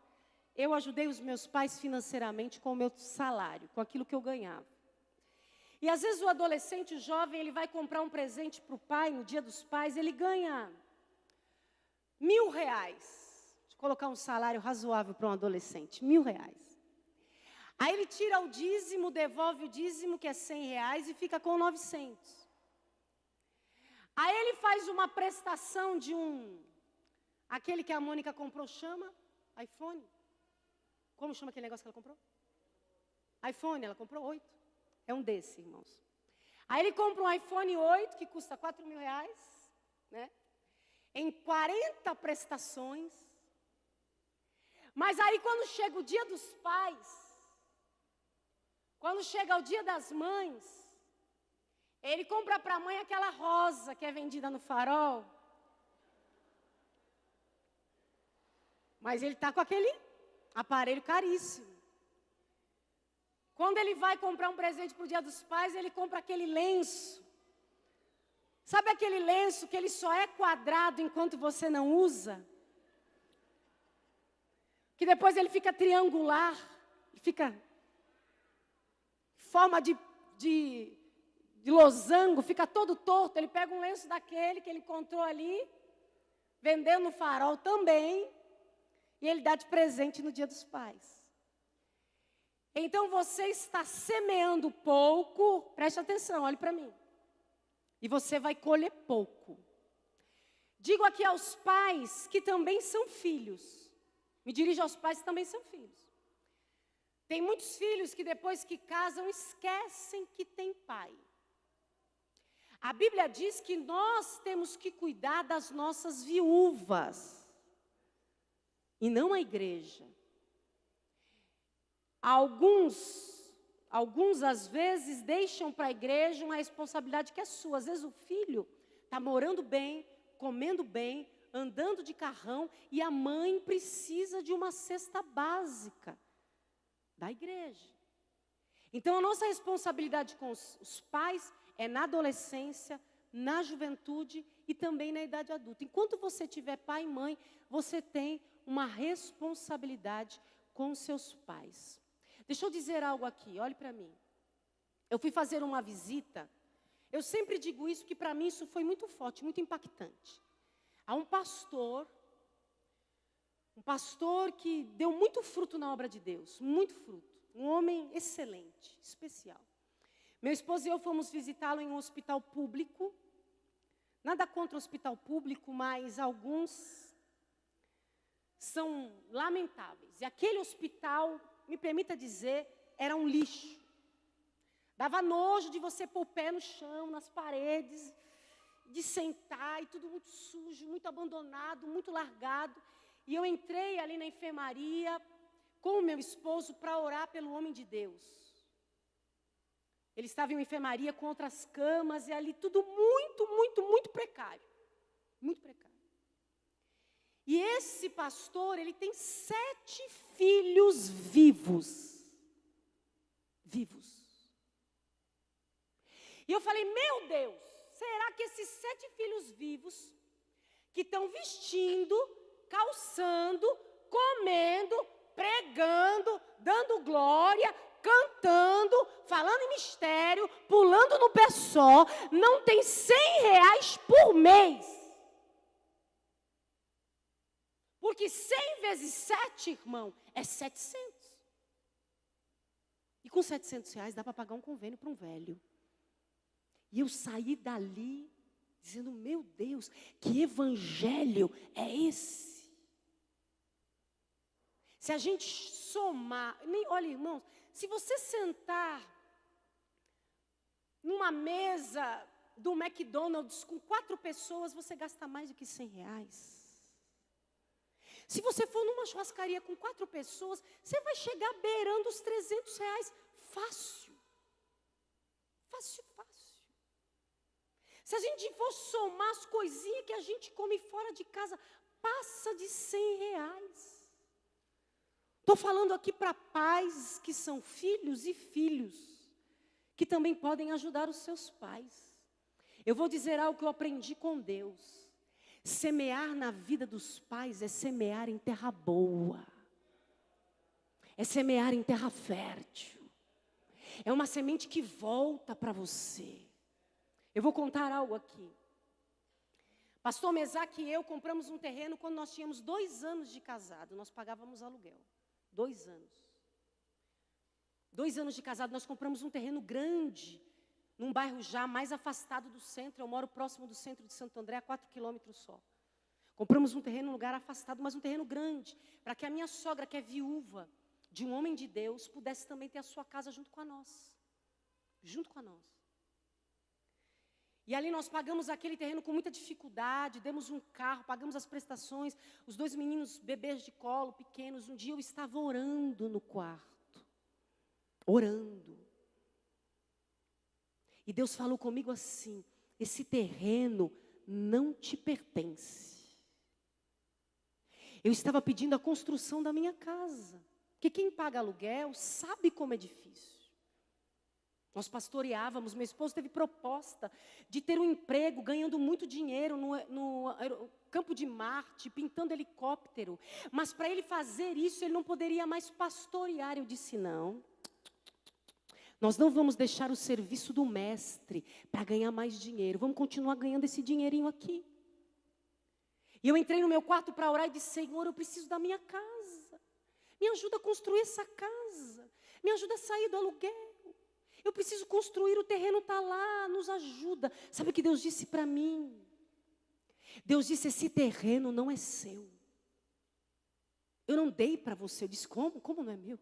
eu ajudei os meus pais financeiramente com o meu salário, com aquilo que eu ganhava. E às vezes o adolescente, o jovem, ele vai comprar um presente para o pai, no dia dos pais, ele ganha R$1.000. Deixa eu colocar um salário razoável para um adolescente, R$1.000. Aí ele tira o dízimo, devolve o dízimo, que é R$100, e fica com 900. Aí ele faz uma prestação de aquele que a Mônica comprou, chama iPhone. Como chama aquele negócio que ela comprou? iPhone, ela comprou 8. É um desse, irmãos. Aí ele compra um iPhone 8, que custa R$4.000, né? Em 40 prestações. Mas aí quando chega o dia dos pais, quando chega o dia das mães, ele compra para a mãe aquela rosa que é vendida no Farol. Mas ele está com aquele aparelho caríssimo. Quando ele vai comprar um presente para o dia dos pais, ele compra aquele lenço. Sabe aquele lenço que ele só é quadrado enquanto você não usa? Que depois ele fica triangular, fica forma de de losango, fica todo torto, ele pega um lenço daquele que ele encontrou ali, vendendo no farol também, e ele dá de presente no Dia dos Pais. Então você está semeando pouco, preste atenção, olhe para mim, e você vai colher pouco. Digo aqui aos pais que também são filhos, me dirijo aos pais que também são filhos. Tem muitos filhos que depois que casam esquecem que tem pai. A Bíblia diz que nós temos que cuidar das nossas viúvas, e não a igreja. Alguns às vezes deixam para a igreja uma responsabilidade que é sua. Às vezes o filho está morando bem, comendo bem, andando de carrão, e a mãe precisa de uma cesta básica da igreja. Então a nossa responsabilidade com os pais é na adolescência, na juventude e também na idade adulta. Enquanto você tiver pai e mãe, você tem uma responsabilidade com seus pais. Deixa eu dizer algo aqui, olhe para mim. Eu fui fazer uma visita, eu sempre digo isso, que para mim isso foi muito forte, muito impactante. Há um pastor que deu muito fruto na obra de Deus, muito fruto. Um homem excelente, especial. Meu esposo e eu fomos visitá-lo em um hospital público. Nada contra o hospital público, mas alguns são lamentáveis. E aquele hospital, me permita dizer, era um lixo. Dava nojo de você pôr o pé no chão, nas paredes, de sentar, e tudo muito sujo, muito abandonado, muito largado. E eu entrei ali na enfermaria com o meu esposo para orar pelo homem de Deus. Ele estava em uma enfermaria com outras camas, e ali tudo muito precário. Muito precário. E esse pastor, ele tem 7 filhos vivos. Vivos. E eu falei, meu Deus, será que esses 7 filhos vivos, que estão vestindo, calçando, comendo, pregando, dando glória, cantando, falando em mistério, pulando no pé só, não tem R$100 por mês? Porque 100 vezes 7, irmão, é 700. E com R$700 dá para pagar um convênio para um velho. E eu saí dali dizendo, meu Deus, que evangelho é esse? Se a gente somar, olha, irmãos, se você sentar numa mesa do McDonald's com 4 pessoas, você gasta mais do que R$100. Se você for numa churrascaria com 4 pessoas, você vai chegar beirando os R$300. Fácil. Fácil. Se a gente for somar as coisinhas que a gente come fora de casa, passa de R$100. Estou falando aqui para pais que são filhos e filhos, que também podem ajudar os seus pais. Eu vou dizer algo que eu aprendi com Deus. Semear na vida dos pais é semear em terra boa. É semear em terra fértil. É uma semente que volta para você. Eu vou contar algo aqui. Pastor Mesaque e eu compramos um terreno quando nós tínhamos 2 anos de casado. Nós pagávamos aluguel. 2 anos. 2 anos de casado, nós compramos um terreno grande, num bairro já mais afastado do centro. Eu moro próximo do centro de Santo André, a 4 quilômetros só. Compramos um terreno num lugar afastado, mas um terreno grande, para que a minha sogra, que é viúva de um homem de Deus, pudesse também ter a sua casa junto com a nós. Junto com a nós. E ali nós pagamos aquele terreno com muita dificuldade, demos um carro, pagamos as prestações, os 2 meninos bebês de colo, pequenos. Um dia eu estava orando no quarto, orando. E Deus falou comigo assim, esse terreno não te pertence. Eu estava pedindo a construção da minha casa, porque quem paga aluguel sabe como é difícil. Nós pastoreávamos, meu esposo teve proposta de ter um emprego, ganhando muito dinheiro no campo de Marte, pintando helicóptero. Mas para ele fazer isso, ele não poderia mais pastorear. Eu disse, não, Nós não vamos deixar o serviço do mestre para ganhar mais dinheiro. Vamos continuar ganhando esse dinheirinho aqui. E eu entrei no meu quarto para orar e disse: Senhor, eu preciso da minha casa. Me ajuda a construir essa casa. Me ajuda a sair do aluguel. Eu preciso construir, o terreno está lá, nos ajuda. Sabe o que Deus disse para mim? Deus disse: esse terreno não é seu. Eu não dei para você. Eu disse: como? Como não é meu?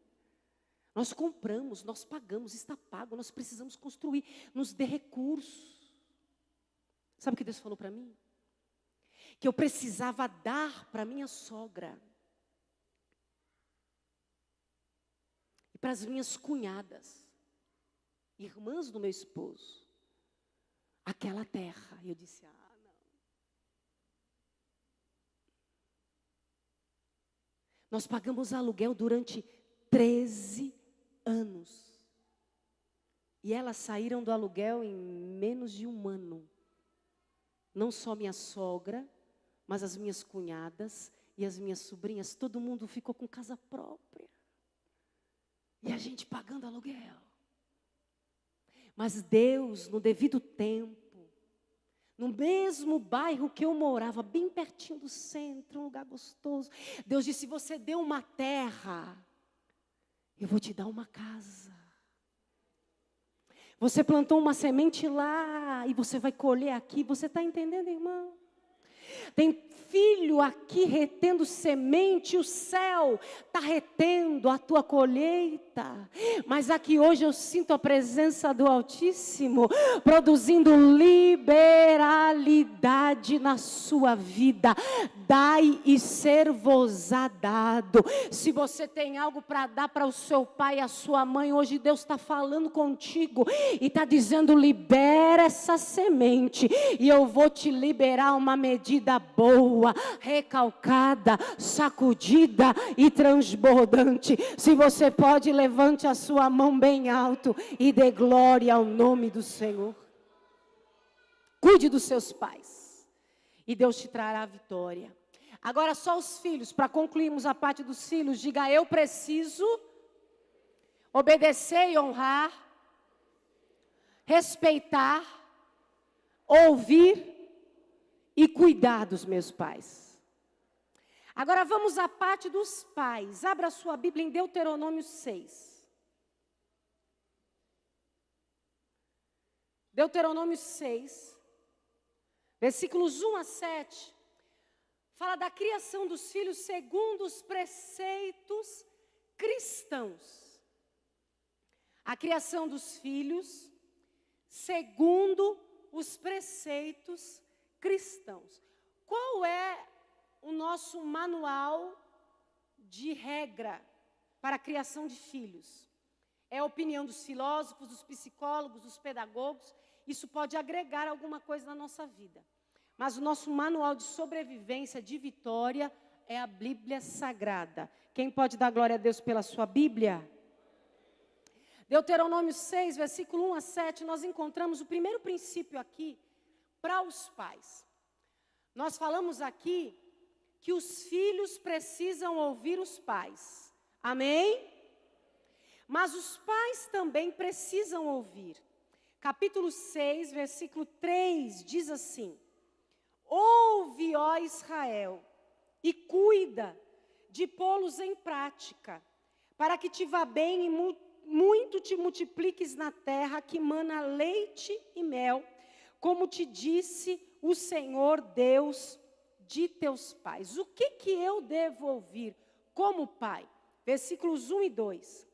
Nós compramos, nós pagamos, está pago, nós precisamos construir, nos dê recursos. Sabe o que Deus falou para mim? Que eu precisava dar para minha sogra. E para as minhas cunhadas, irmãs do meu esposo, aquela terra. E eu disse: não. Nós pagamos aluguel durante 13 anos. E elas saíram do aluguel em menos de 1 ano. Não só minha sogra, mas as minhas cunhadas e as minhas sobrinhas. Todo mundo ficou com casa própria. E a gente pagando aluguel. Mas Deus, no devido tempo, no mesmo bairro que eu morava, bem pertinho do centro, um lugar gostoso, Deus disse: você deu uma terra, eu vou te dar uma casa. Você plantou uma semente lá e você vai colher aqui. Você está entendendo, irmão? Tem filho aqui retendo semente, o céu está retendo a tua colheita. Mas aqui hoje eu sinto a presença do Altíssimo, produzindo liberalidade na sua vida. Dai e ser-vos-á dado. Se você tem algo para dar para o seu pai e a sua mãe, hoje Deus está falando contigo e está dizendo: libera essa semente e eu vou te liberar uma medida boa, recalcada, sacudida e transbordante. Se você pode, levante a sua mão bem alto e dê glória ao nome do Senhor. Cuide dos seus pais e Deus te trará a vitória. Agora só os filhos, para concluirmos a parte dos filhos, diga: eu preciso obedecer e honrar, respeitar, ouvir e cuidar dos meus pais. Agora vamos à parte dos pais. Abra sua Bíblia em Deuteronômio 6. Deuteronômio 6, versículos 1 a 7, fala da criação dos filhos segundo os preceitos cristãos. A criação dos filhos segundo os preceitos cristãos. Qual é o nosso manual de regra para a criação de filhos? É a opinião dos filósofos, dos psicólogos, dos pedagogos. Isso pode agregar alguma coisa na nossa vida. Mas o nosso manual de sobrevivência, de vitória, é a Bíblia Sagrada. Quem pode dar glória a Deus pela sua Bíblia? Deuteronômio 6, versículo 1 a 7, nós encontramos o primeiro princípio aqui para os pais. Nós falamos aqui que os filhos precisam ouvir os pais. Amém? Mas os pais também precisam ouvir. Capítulo 6, versículo 3, diz assim: ouve, ó Israel, e cuida de pô-los em prática, para que te vá bem e muito te multipliques na terra que mana leite e mel, como te disse o Senhor Deus de teus pais. O que eu devo ouvir como pai? Versículos 1 e 2.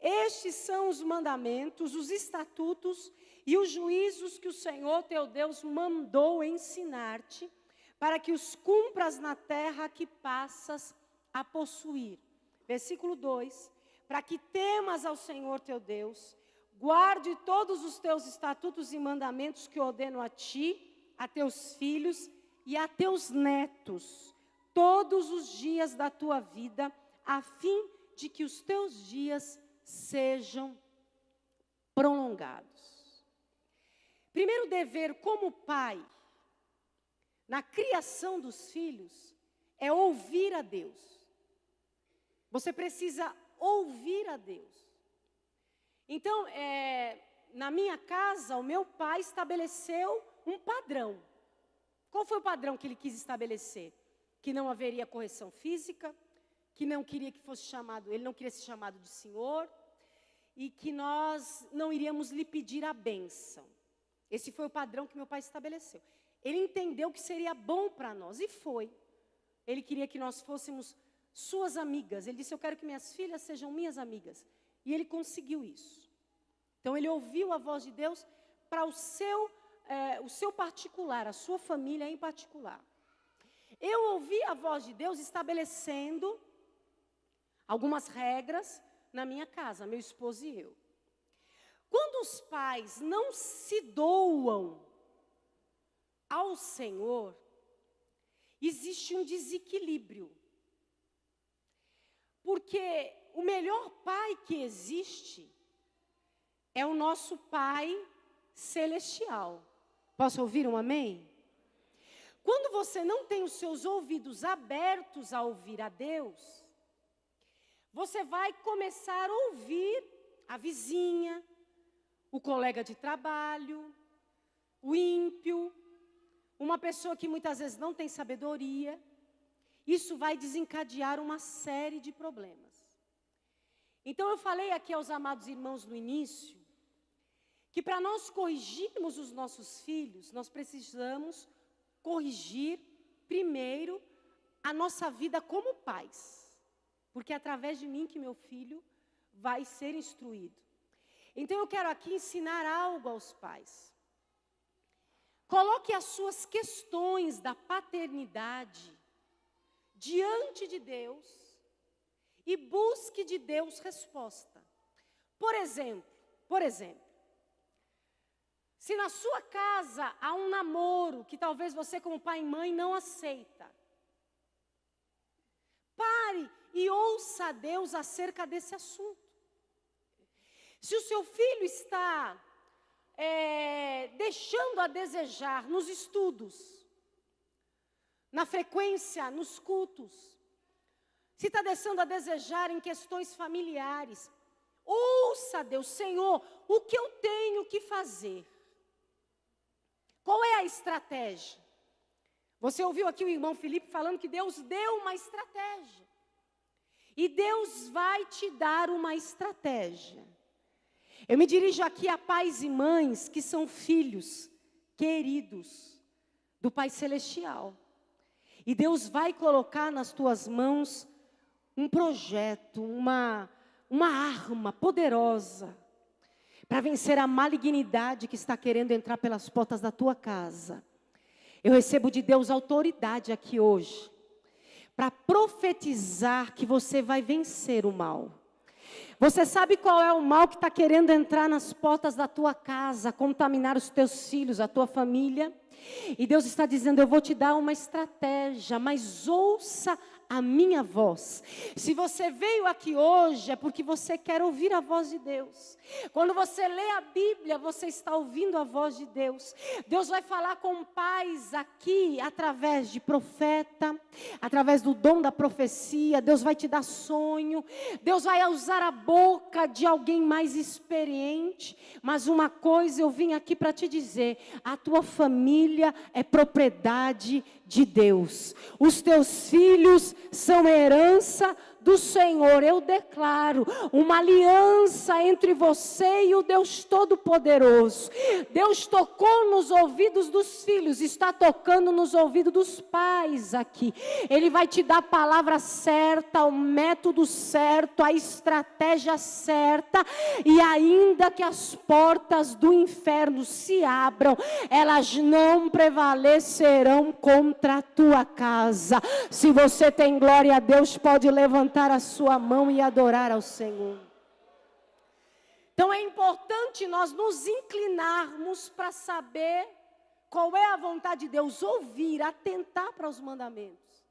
Estes são os mandamentos, os estatutos e os juízos que o Senhor teu Deus mandou ensinar-te, para que os cumpras na terra que passas a possuir. Versículo 2. Para que temas ao Senhor teu Deus, guarde todos os teus estatutos e mandamentos que ordeno a ti, a teus filhos e a teus netos, todos os dias da tua vida, a fim de que os teus dias sejam prolongados. Primeiro dever como pai, na criação dos filhos, é ouvir a Deus. Você precisa ouvir a Deus. Então, na minha casa, o meu pai estabeleceu um padrão. Qual foi o padrão que ele quis estabelecer? Que não haveria correção física, que não queria que fosse chamado, ele não queria ser chamado de senhor, e que nós não iríamos lhe pedir a bênção. Esse foi o padrão que meu pai estabeleceu. Ele entendeu que seria bom para nós, e foi. Ele queria que nós fôssemos suas amigas. Ele disse, eu quero que minhas filhas sejam minhas amigas. E ele conseguiu isso. Então, ele ouviu a voz de Deus para o seu particular, a sua família em particular. Eu ouvi a voz de Deus estabelecendo algumas regras na minha casa, meu esposo e eu. Quando os pais não se doam ao Senhor, existe um desequilíbrio. Porque o melhor pai que existe é o nosso Pai celestial. Posso ouvir um amém? Quando você não tem os seus ouvidos abertos a ouvir a Deus, você vai começar a ouvir a vizinha, o colega de trabalho, o ímpio, uma pessoa que muitas vezes não tem sabedoria. Isso vai desencadear uma série de problemas. Então eu falei aqui aos amados irmãos no início, que para nós corrigirmos os nossos filhos, nós precisamos corrigir primeiro a nossa vida como pais. Porque é através de mim que meu filho vai ser instruído. Então eu quero aqui ensinar algo aos pais. Coloque as suas questões da paternidade diante de Deus e busque de Deus resposta. Por exemplo, se na sua casa há um namoro que talvez você como pai e mãe não aceita, pare e ouça a Deus acerca desse assunto. Se o seu filho está deixando a desejar nos estudos, na frequência, nos cultos, se está deixando a desejar em questões familiares, ouça a Deus, Senhor, o que eu tenho que fazer? Qual é a estratégia? Você ouviu aqui o irmão Felipe falando que Deus deu uma estratégia. E Deus vai te dar uma estratégia. Eu me dirijo aqui a pais e mães que são filhos queridos do Pai Celestial. E Deus vai colocar nas tuas mãos um projeto, uma arma poderosa para vencer a malignidade que está querendo entrar pelas portas da tua casa. Eu recebo de Deus autoridade aqui hoje para profetizar que você vai vencer o mal. Você sabe qual é o mal que está querendo entrar nas portas da tua casa, contaminar os teus filhos, a tua família? E Deus está dizendo, eu vou te dar uma estratégia, mas ouça a minha voz. Se você veio aqui hoje, é porque você quer ouvir a voz de Deus. Quando você lê a Bíblia, você está ouvindo a voz de Deus. Deus vai falar com pais aqui, através de profeta, através do dom da profecia. Deus vai te dar sonho. Deus vai usar a boca de alguém mais experiente. Mas uma coisa eu vim aqui para te dizer, a tua família é propriedade de Deus. Os teus filhos são herança do Senhor. Eu declaro uma aliança entre você e o Deus Todo-Poderoso. Deus tocou nos ouvidos dos filhos, está tocando nos ouvidos dos pais aqui. Ele vai te dar a palavra certa, o método certo, a estratégia certa, e ainda que as portas do inferno se abram, elas não prevalecerão contra a tua casa. Se você tem glória a Deus, pode levantar a sua mão e adorar ao Senhor. Então é importante nós nos inclinarmos para saber qual é a vontade de Deus, ouvir, atentar para os mandamentos.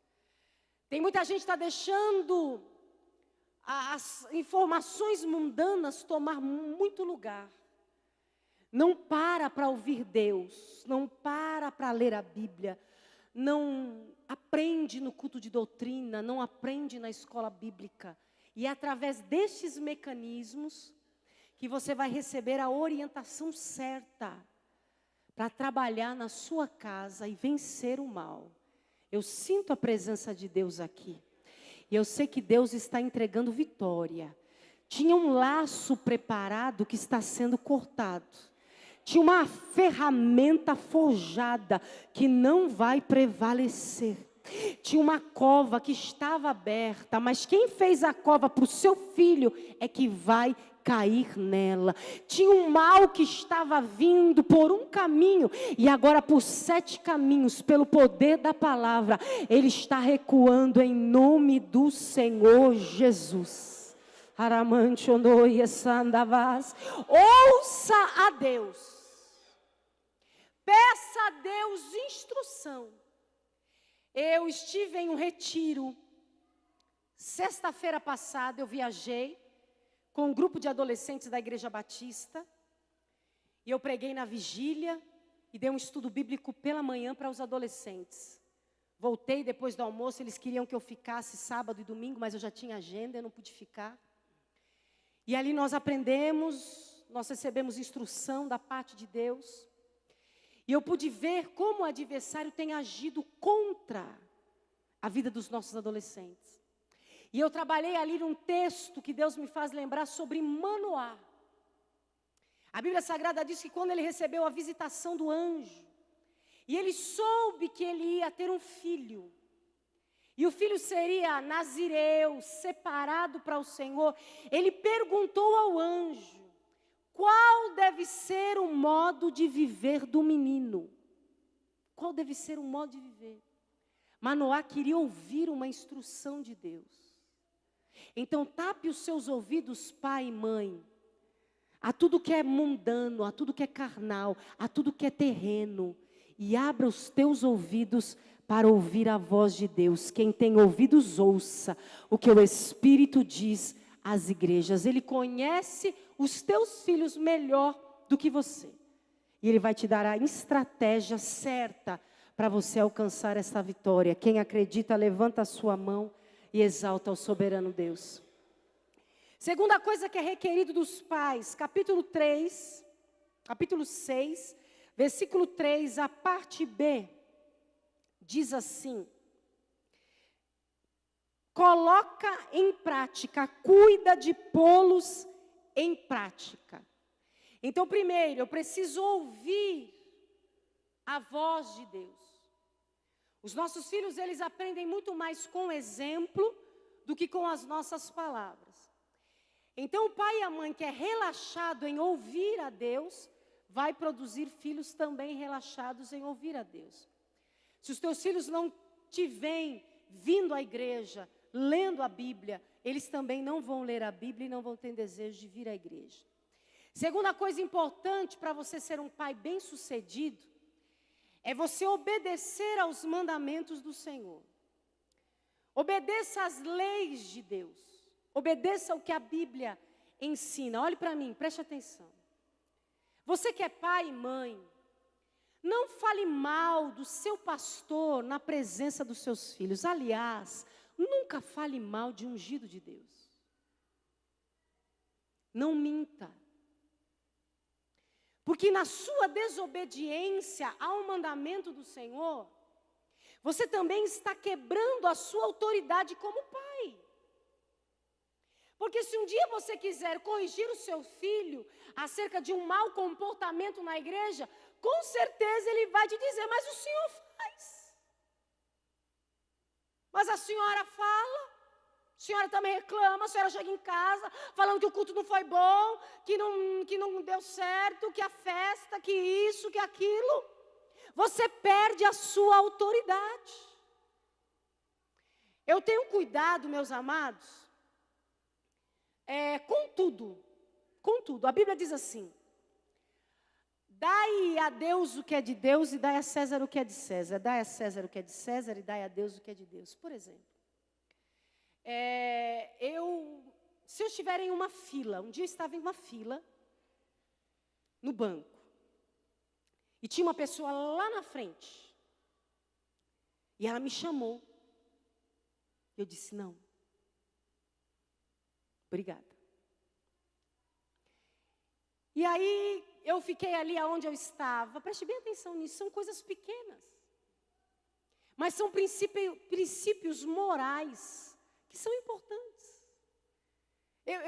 Tem muita gente que está deixando as informações mundanas tomar muito lugar. Não para ouvir Deus, não para ler a Bíblia, não aprende no culto de doutrina, não aprende na escola bíblica. E é através destes mecanismos que você vai receber a orientação certa para trabalhar na sua casa e vencer o mal. Eu sinto a presença de Deus aqui. E eu sei que Deus está entregando vitória. Tinha um laço preparado que está sendo cortado. Tinha uma ferramenta forjada que não vai prevalecer. Tinha uma cova que estava aberta, mas quem fez a cova para o seu filho é que vai cair nela. Tinha um mal que estava vindo por um caminho e agora por 7 caminhos, pelo poder da palavra, ele está recuando em nome do Senhor Jesus. Ouça a Deus. Peça a Deus instrução. Eu estive em um retiro. Sexta-feira passada eu viajei com um grupo de adolescentes da Igreja Batista. E eu preguei na vigília e dei um estudo bíblico pela manhã para os adolescentes. Voltei depois do almoço, eles queriam que eu ficasse sábado e domingo, mas eu já tinha agenda, eu não pude ficar. E ali nós aprendemos, nós recebemos instrução da parte de Deus. E eu pude ver como o adversário tem agido contra a vida dos nossos adolescentes. E eu trabalhei ali num texto que Deus me faz lembrar sobre Manoá. A Bíblia Sagrada diz que quando ele recebeu a visitação do anjo, e ele soube que ele ia ter um filho, e o filho seria nazireu, separado para o Senhor, ele perguntou ao anjo, qual deve ser o modo de viver do menino? Qual deve ser o modo de viver? Manoá queria ouvir uma instrução de Deus. Então tape os seus ouvidos, pai e mãe, a tudo que é mundano, a tudo que é carnal, a tudo que é terreno, e abra os teus ouvidos para ouvir a voz de Deus. Quem tem ouvidos, ouça o que o Espírito diz às igrejas. Ele conhece os teus filhos melhor do que você. E Ele vai te dar a estratégia certa para você alcançar essa vitória. Quem acredita, levanta a sua mão e exalta o soberano Deus. Segunda coisa que é requerido dos pais, capítulo 6, versículo 3, a parte B, diz assim: coloca em prática, cuida de pô-los em prática. Então, primeiro, eu preciso ouvir a voz de Deus. Os nossos filhos, eles aprendem muito mais com exemplo do que com as nossas palavras. Então, o pai e a mãe que é relaxado em ouvir a Deus, vai produzir filhos também relaxados em ouvir a Deus. Se os teus filhos não te veem vindo à igreja, lendo a Bíblia, eles também não vão ler a Bíblia e não vão ter desejo de vir à igreja. Segunda coisa importante para você ser um pai bem-sucedido, é você obedecer aos mandamentos do Senhor. Obedeça às leis de Deus. Obedeça o que a Bíblia ensina. Olhe para mim, preste atenção. Você que é pai e mãe, não fale mal do seu pastor na presença dos seus filhos. Aliás, nunca fale mal de ungido de Deus. Não minta. Porque na sua desobediência ao mandamento do Senhor, você também está quebrando a sua autoridade como pai. Porque se um dia você quiser corrigir o seu filho acerca de um mau comportamento na igreja, com certeza ele vai te dizer, mas o senhor faz. Mas a senhora fala, a senhora também reclama, a senhora chega em casa falando que o culto não foi bom, que não deu certo, que a festa, que isso, que aquilo. Você perde a sua autoridade. Eu tenho cuidado, meus amados, com tudo. A Bíblia diz assim: dai a Deus o que é de Deus e dai a César o que é de César. Dai a César o que é de César e dai a Deus o que é de Deus. Por exemplo, se eu estiver em uma fila, um dia eu estava em uma fila no banco. E tinha uma pessoa lá na frente. E ela me chamou. Eu disse, não. Obrigada. E aí eu fiquei ali aonde eu estava. Preste bem atenção nisso, são coisas pequenas. Mas são princípios morais que são importantes.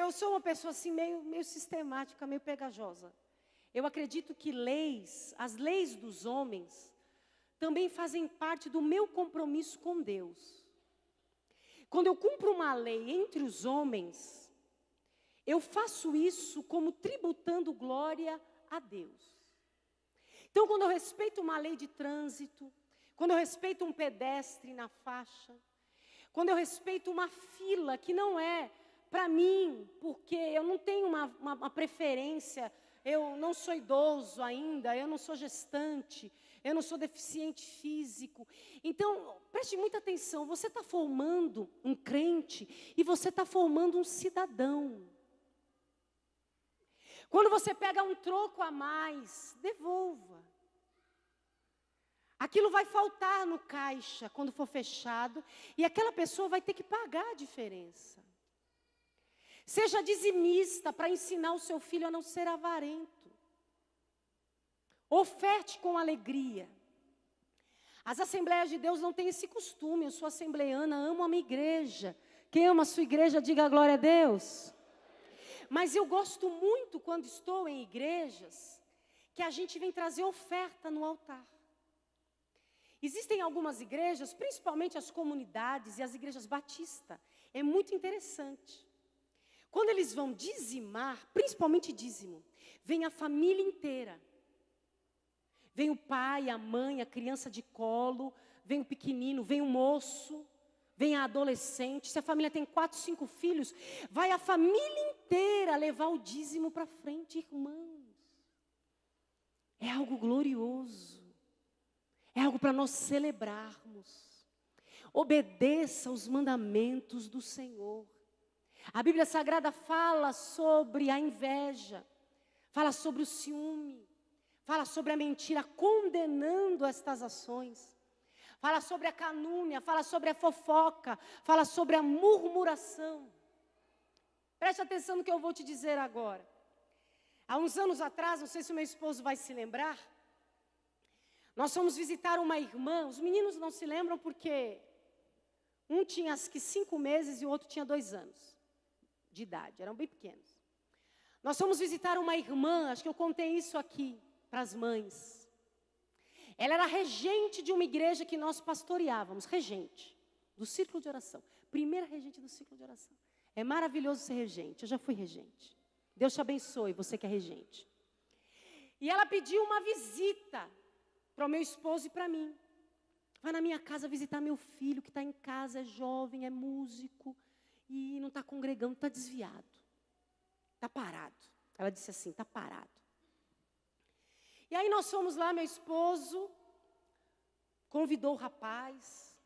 Eu sou uma pessoa assim meio sistemática, meio pegajosa. Eu acredito que as leis dos homens, também fazem parte do meu compromisso com Deus. Quando eu cumpro uma lei entre os homens, eu faço isso como tributando glória a Deus. Então, quando eu respeito uma lei de trânsito, quando eu respeito um pedestre na faixa, quando eu respeito uma fila que não é para mim, porque eu não tenho uma preferência, eu não sou idoso ainda, eu não sou gestante, eu não sou deficiente físico. Então, preste muita atenção, você está formando um crente e você está formando um cidadão. Quando você pega um troco a mais, devolva. Aquilo vai faltar no caixa quando for fechado e aquela pessoa vai ter que pagar a diferença. Seja dizimista para ensinar o seu filho a não ser avarento. Oferte com alegria. As Assembleias de Deus não têm esse costume. Eu sou assembleiana, amo a minha igreja. Quem ama a sua igreja, diga glória a Deus. Mas eu gosto muito quando estou em igrejas que a gente vem trazer oferta no altar. Existem algumas igrejas, principalmente as comunidades e as igrejas batistas. É muito interessante. Quando eles vão dizimar, principalmente dízimo, vem a família inteira. Vem o pai, a mãe, a criança de colo, vem o pequenino, vem o moço, vem a adolescente. Se a família tem 4, 5 filhos, vai a família inteira levar o dízimo para frente, irmãos. É algo glorioso. É algo para nós celebrarmos. Obedeça os mandamentos do Senhor. A Bíblia Sagrada fala sobre a inveja, fala sobre o ciúme, fala sobre a mentira, condenando estas ações. Fala sobre a calúnia, fala sobre a fofoca, fala sobre a murmuração. Preste atenção no que eu vou te dizer agora. Há uns anos atrás, não sei se o meu esposo vai se lembrar, nós fomos visitar uma irmã. Os meninos não se lembram porque um tinha acho que 5 meses e o outro tinha 2 anos de idade, eram bem pequenos. Nós fomos visitar uma irmã, acho que eu contei isso aqui para as mães. Ela era regente de uma igreja que nós pastoreávamos, regente do círculo de oração. Primeira regente do círculo de oração. É maravilhoso ser regente, eu já fui regente. Deus te abençoe, você que é regente. E ela pediu uma visita para o meu esposo e para mim. Vai na minha casa visitar meu filho, que está em casa, é jovem, é músico, e não está congregando, está desviado. Está parado. Ela disse assim, está parado. E aí nós fomos lá, meu esposo convidou o rapaz.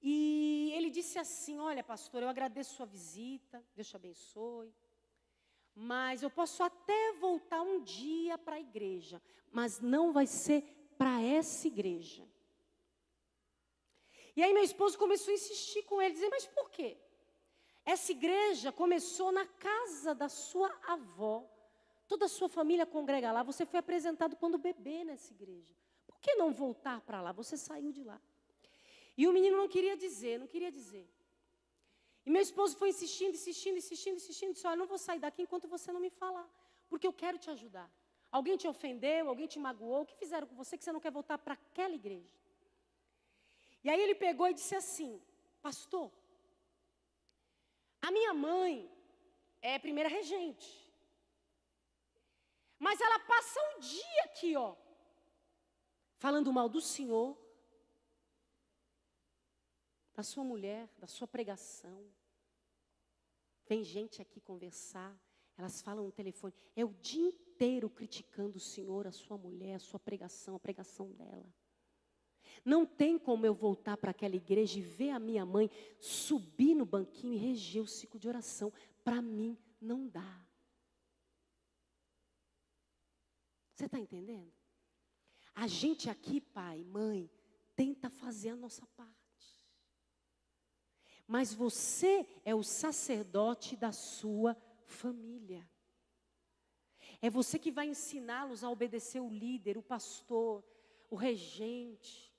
E ele disse assim, olha pastor, eu agradeço sua visita, Deus te abençoe. Mas eu posso até voltar um dia para a igreja, mas não vai ser para essa igreja. E aí meu esposo começou a insistir com ele, dizer, mas por quê? Essa igreja começou na casa da sua avó. Toda a sua família congrega lá. Você foi apresentado quando bebê nessa igreja. Por que não voltar para lá? Você saiu de lá. E o menino não queria dizer. E meu esposo foi insistindo. Disse, olha, eu não vou sair daqui enquanto você não me falar. Porque eu quero te ajudar. Alguém te ofendeu, alguém te magoou. O que fizeram com você que você não quer voltar para aquela igreja? E aí ele pegou e disse assim, pastor, a minha mãe é primeira regente. Mas ela passa o dia aqui, ó, falando mal do Senhor, da sua mulher, da sua pregação. Vem gente aqui conversar, elas falam no telefone, é o dia inteiro criticando o Senhor, a sua mulher, a sua pregação, a pregação dela. Não tem como eu voltar para aquela igreja e ver a minha mãe subir no banquinho e reger o ciclo de oração. Para mim, não dá. Você está entendendo? A gente aqui, pai, mãe, tenta fazer a nossa parte. Mas você é o sacerdote da sua família. É você que vai ensiná-los a obedecer o líder, o pastor, o regente.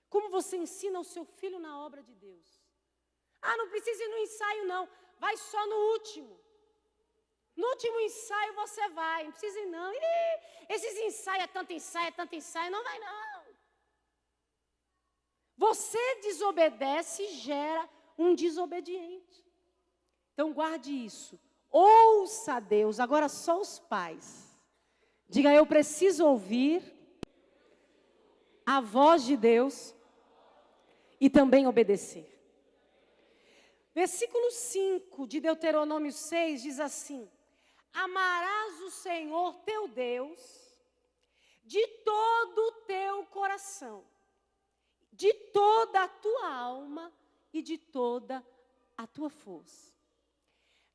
Como você ensina o seu filho na obra de Deus? Ah, não precisa ir no ensaio não, vai só no último. No último ensaio você vai, não precisa ir não. Esses ensaios, é tanto ensaio, não vai não. Você desobedece e gera um desobediente. Então guarde isso. Ouça a Deus, agora só os pais. Diga, eu preciso ouvir a voz de Deus e também obedecer. Versículo 5 de Deuteronômio 6 diz assim: amarás o Senhor teu Deus de todo o teu coração, de toda a tua alma e de toda a tua força.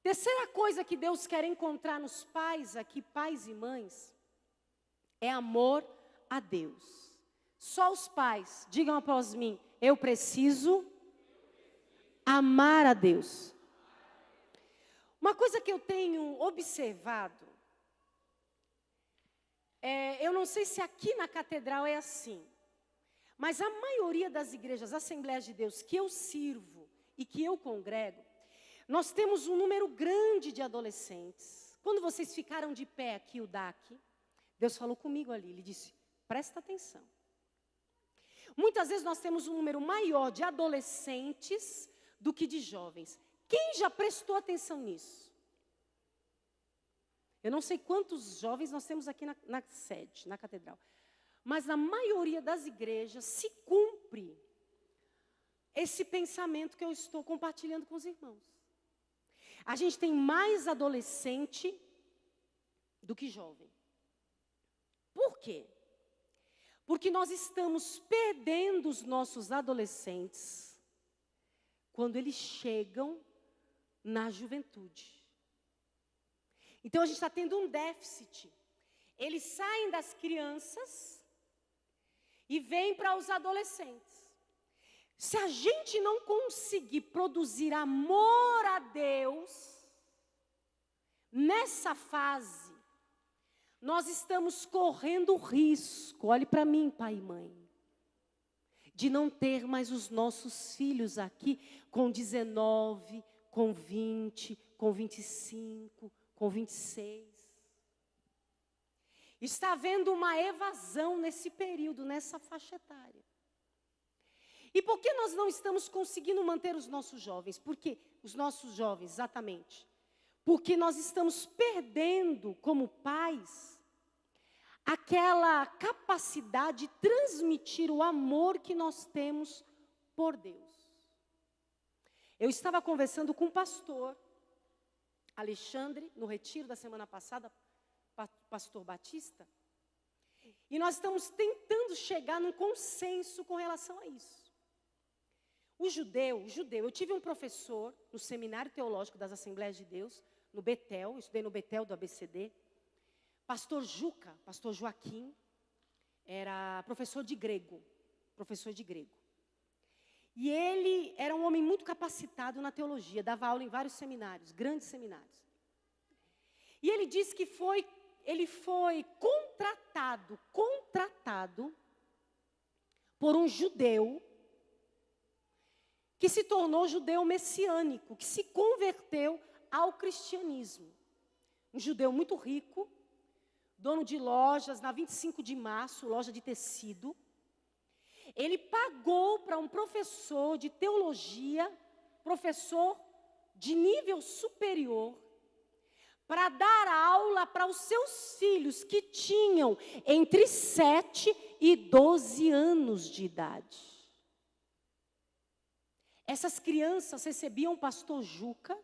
Terceira coisa que Deus quer encontrar nos pais aqui, pais e mães, é amor a Deus. Só os pais, digam após mim, eu preciso amar a Deus. Uma coisa que eu tenho observado, eu não sei se aqui na catedral é assim, mas a maioria das igrejas, Assembleias de Deus, que eu sirvo e que eu congrego, nós temos um número grande de adolescentes. Quando vocês ficaram de pé aqui, o DAC, Deus falou comigo ali, Ele disse, presta atenção. Muitas vezes nós temos um número maior de adolescentes do que de jovens. Quem já prestou atenção nisso? Eu não sei quantos jovens nós temos aqui na sede, na catedral. Mas na maioria das igrejas se cumpre esse pensamento que eu estou compartilhando com os irmãos. A gente tem mais adolescente do que jovem. Por quê? Porque nós estamos perdendo os nossos adolescentes quando eles chegam na juventude. Então a gente está tendo um déficit. Eles saem das crianças e vêm para os adolescentes. Se a gente não conseguir produzir amor a Deus, nessa fase, nós estamos correndo risco, olhe para mim, pai e mãe, de não ter mais os nossos filhos aqui com 19, com 20, com 25, com 26. Está havendo uma evasão nesse período, nessa faixa etária. E por que nós não estamos conseguindo manter os nossos jovens? Porque os nossos jovens, exatamente. Porque nós estamos perdendo, como pais, aquela capacidade de transmitir o amor que nós temos por Deus. Eu estava conversando com o pastor Alexandre, no retiro da semana passada, pastor Batista, e nós estamos tentando chegar num consenso com relação a isso. O judeu, eu tive um professor no Seminário Teológico das Assembleias de Deus, no Betel, eu estudei no Betel do ABCD, pastor Juca, pastor Joaquim, era professor de grego. E ele era um homem muito capacitado na teologia, dava aula em vários seminários, grandes seminários. E ele disse que ele foi contratado por um judeu que se tornou judeu messiânico, que se converteu ao cristianismo. Um judeu muito rico, dono de lojas na 25 de março, loja de tecido. Ele pagou para um professor de teologia, professor de nível superior, para dar aula para os seus filhos que tinham entre 7 e 12 anos de idade. Essas crianças recebiam o pastor Juca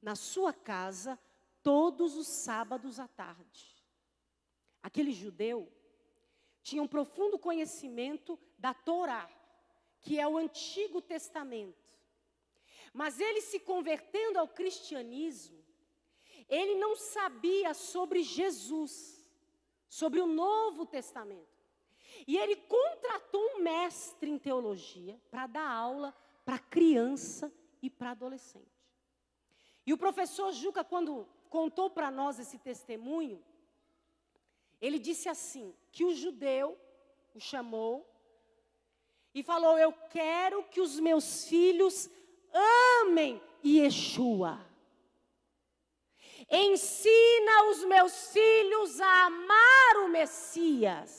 na sua casa todos os sábados à tarde. Aquele judeu tinha um profundo conhecimento da Torá, que é o Antigo Testamento. Mas ele, se convertendo ao cristianismo, ele não sabia sobre Jesus, sobre o Novo Testamento. E ele contratou um mestre em teologia para dar aula para criança e para adolescente. E o professor Juca, quando contou para nós esse testemunho, ele disse assim, que o judeu o chamou e falou, eu quero que os meus filhos amem Yeshua. Ensina os meus filhos a amar o Messias.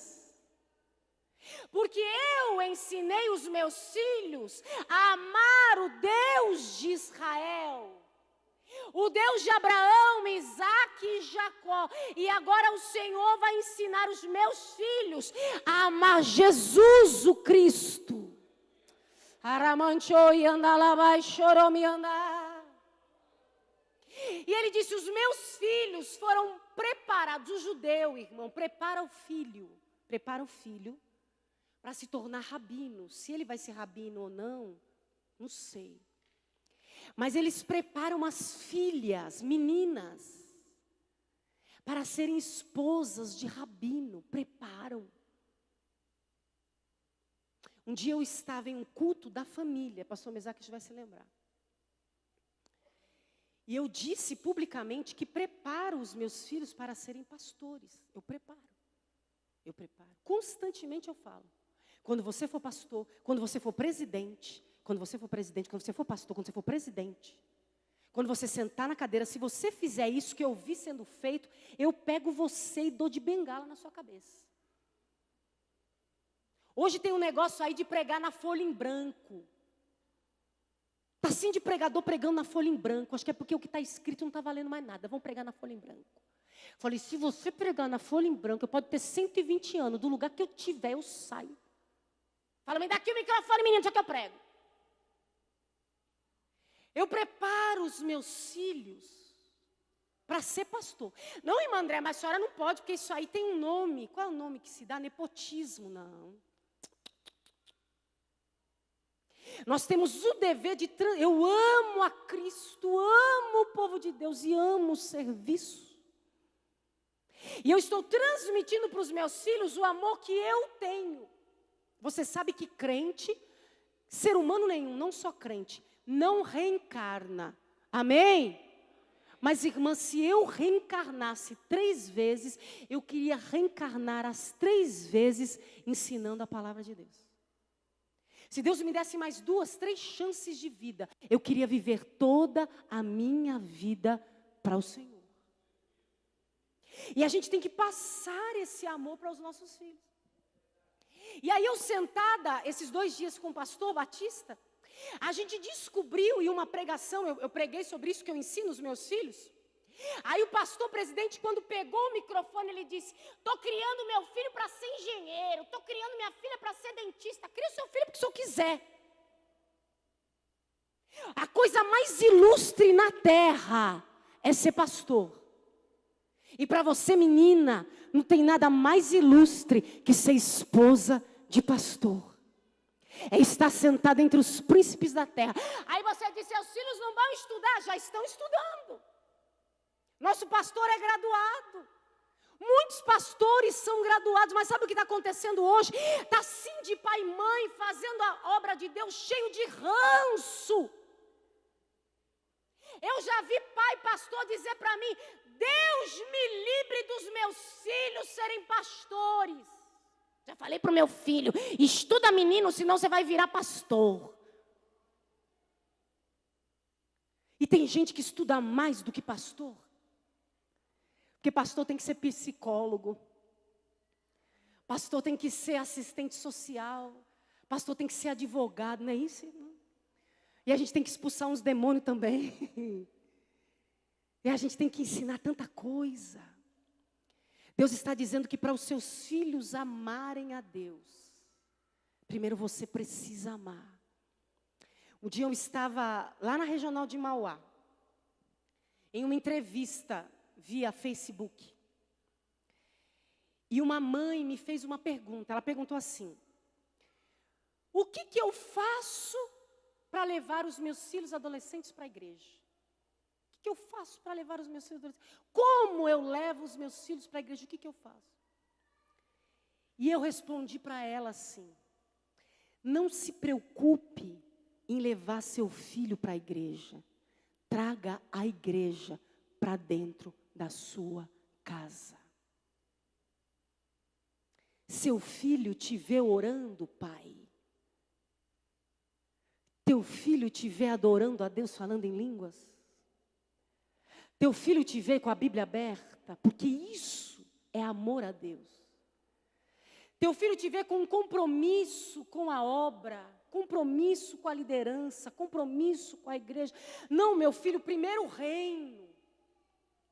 Porque eu ensinei os meus filhos a amar o Deus de Israel. O Deus de Abraão, Isaque e Jacó. E agora o Senhor vai ensinar os meus filhos a amar Jesus o Cristo. E ele disse, os meus filhos foram preparados. O judeu, irmão, prepara o filho para se tornar rabino. Se ele vai ser rabino ou não sei. Mas eles preparam as filhas, meninas, para serem esposas de rabino. Preparam. Um dia eu estava em um culto da família, pastor Mesaque vai se lembrar. E eu disse publicamente que preparo os meus filhos para serem pastores. Eu preparo. Constantemente eu falo. Quando você for pastor, quando você for presidente, quando você for pastor, quando você for presidente, quando você sentar na cadeira, se você fizer isso que eu vi sendo feito, eu pego você e dou de bengala na sua cabeça. Hoje tem um negócio aí de pregar na folha em branco. Está assim de pregador pregando na folha em branco. Acho que é porque o que está escrito não está valendo mais nada. Vamos pregar na folha em branco. Falei, se você pregar na folha em branco, eu pode ter 120 anos. Do lugar que eu tiver, eu saio. Fala, me dá aqui o microfone, menino, só que eu prego. Eu preparo os meus filhos para ser pastor. Não, irmã André, mas a senhora não pode, porque isso aí tem um nome. Qual é o nome que se dá? Nepotismo, não. Nós temos o dever de... Eu amo a Cristo, amo o povo de Deus e amo o serviço. E eu estou transmitindo para os meus filhos o amor que eu tenho. Você sabe que crente, ser humano nenhum, não só crente, não reencarna. Amém? Mas, irmã, se eu reencarnasse 3 vezes, eu queria reencarnar as 3 vezes ensinando a palavra de Deus. Se Deus me desse mais 2, 3 chances de vida, eu queria viver toda a minha vida para o Senhor. E a gente tem que passar esse amor para os nossos filhos. E aí eu sentada, esses 2 dias com o pastor Batista, a gente descobriu, em uma pregação, eu preguei sobre isso que eu ensino os meus filhos. Aí o pastor presidente, quando pegou o microfone, ele disse, estou criando meu filho para ser engenheiro, estou criando minha filha para ser dentista. Cria o seu filho porque o senhor quiser. A coisa mais ilustre na terra é ser pastor. E para você, menina, não tem nada mais ilustre que ser esposa de pastor. É estar sentada entre os príncipes da terra. Aí você diz, seus filhos não vão estudar? Já estão estudando. Nosso pastor é graduado. Muitos pastores são graduados, mas sabe o que está acontecendo hoje? Está sim de pai e mãe fazendo a obra de Deus cheio de ranço. Eu já vi pai pastor dizer para mim, Deus me livre dos meus filhos serem pastores. Já falei para o meu filho, estuda menino, senão você vai virar pastor. E tem gente que estuda mais do que pastor. Porque pastor tem que ser psicólogo. Pastor tem que ser assistente social. Pastor tem que ser advogado, não é isso, irmão? E a gente tem que expulsar uns demônios também. E a gente tem que ensinar tanta coisa. Deus está dizendo que para os seus filhos amarem a Deus, primeiro você precisa amar. Um dia eu estava lá na Regional de Mauá, em uma entrevista via Facebook. E uma mãe me fez uma pergunta. Ela perguntou assim, o que eu faço para levar os meus filhos adolescentes para a igreja? O que eu faço para levar os meus filhos adolescentes? Como eu levo os meus filhos para a igreja? O que eu faço? E eu respondi para ela assim, não se preocupe em levar seu filho para a igreja. Traga a igreja para dentro da sua casa. Seu filho te vê orando, pai. Teu filho te vê adorando a Deus, falando em línguas. Teu filho te vê com a Bíblia aberta, porque isso é amor a Deus. Teu filho te vê com um compromisso com a obra, compromisso com a liderança, compromisso com a igreja. Não, meu filho, primeiro o reino.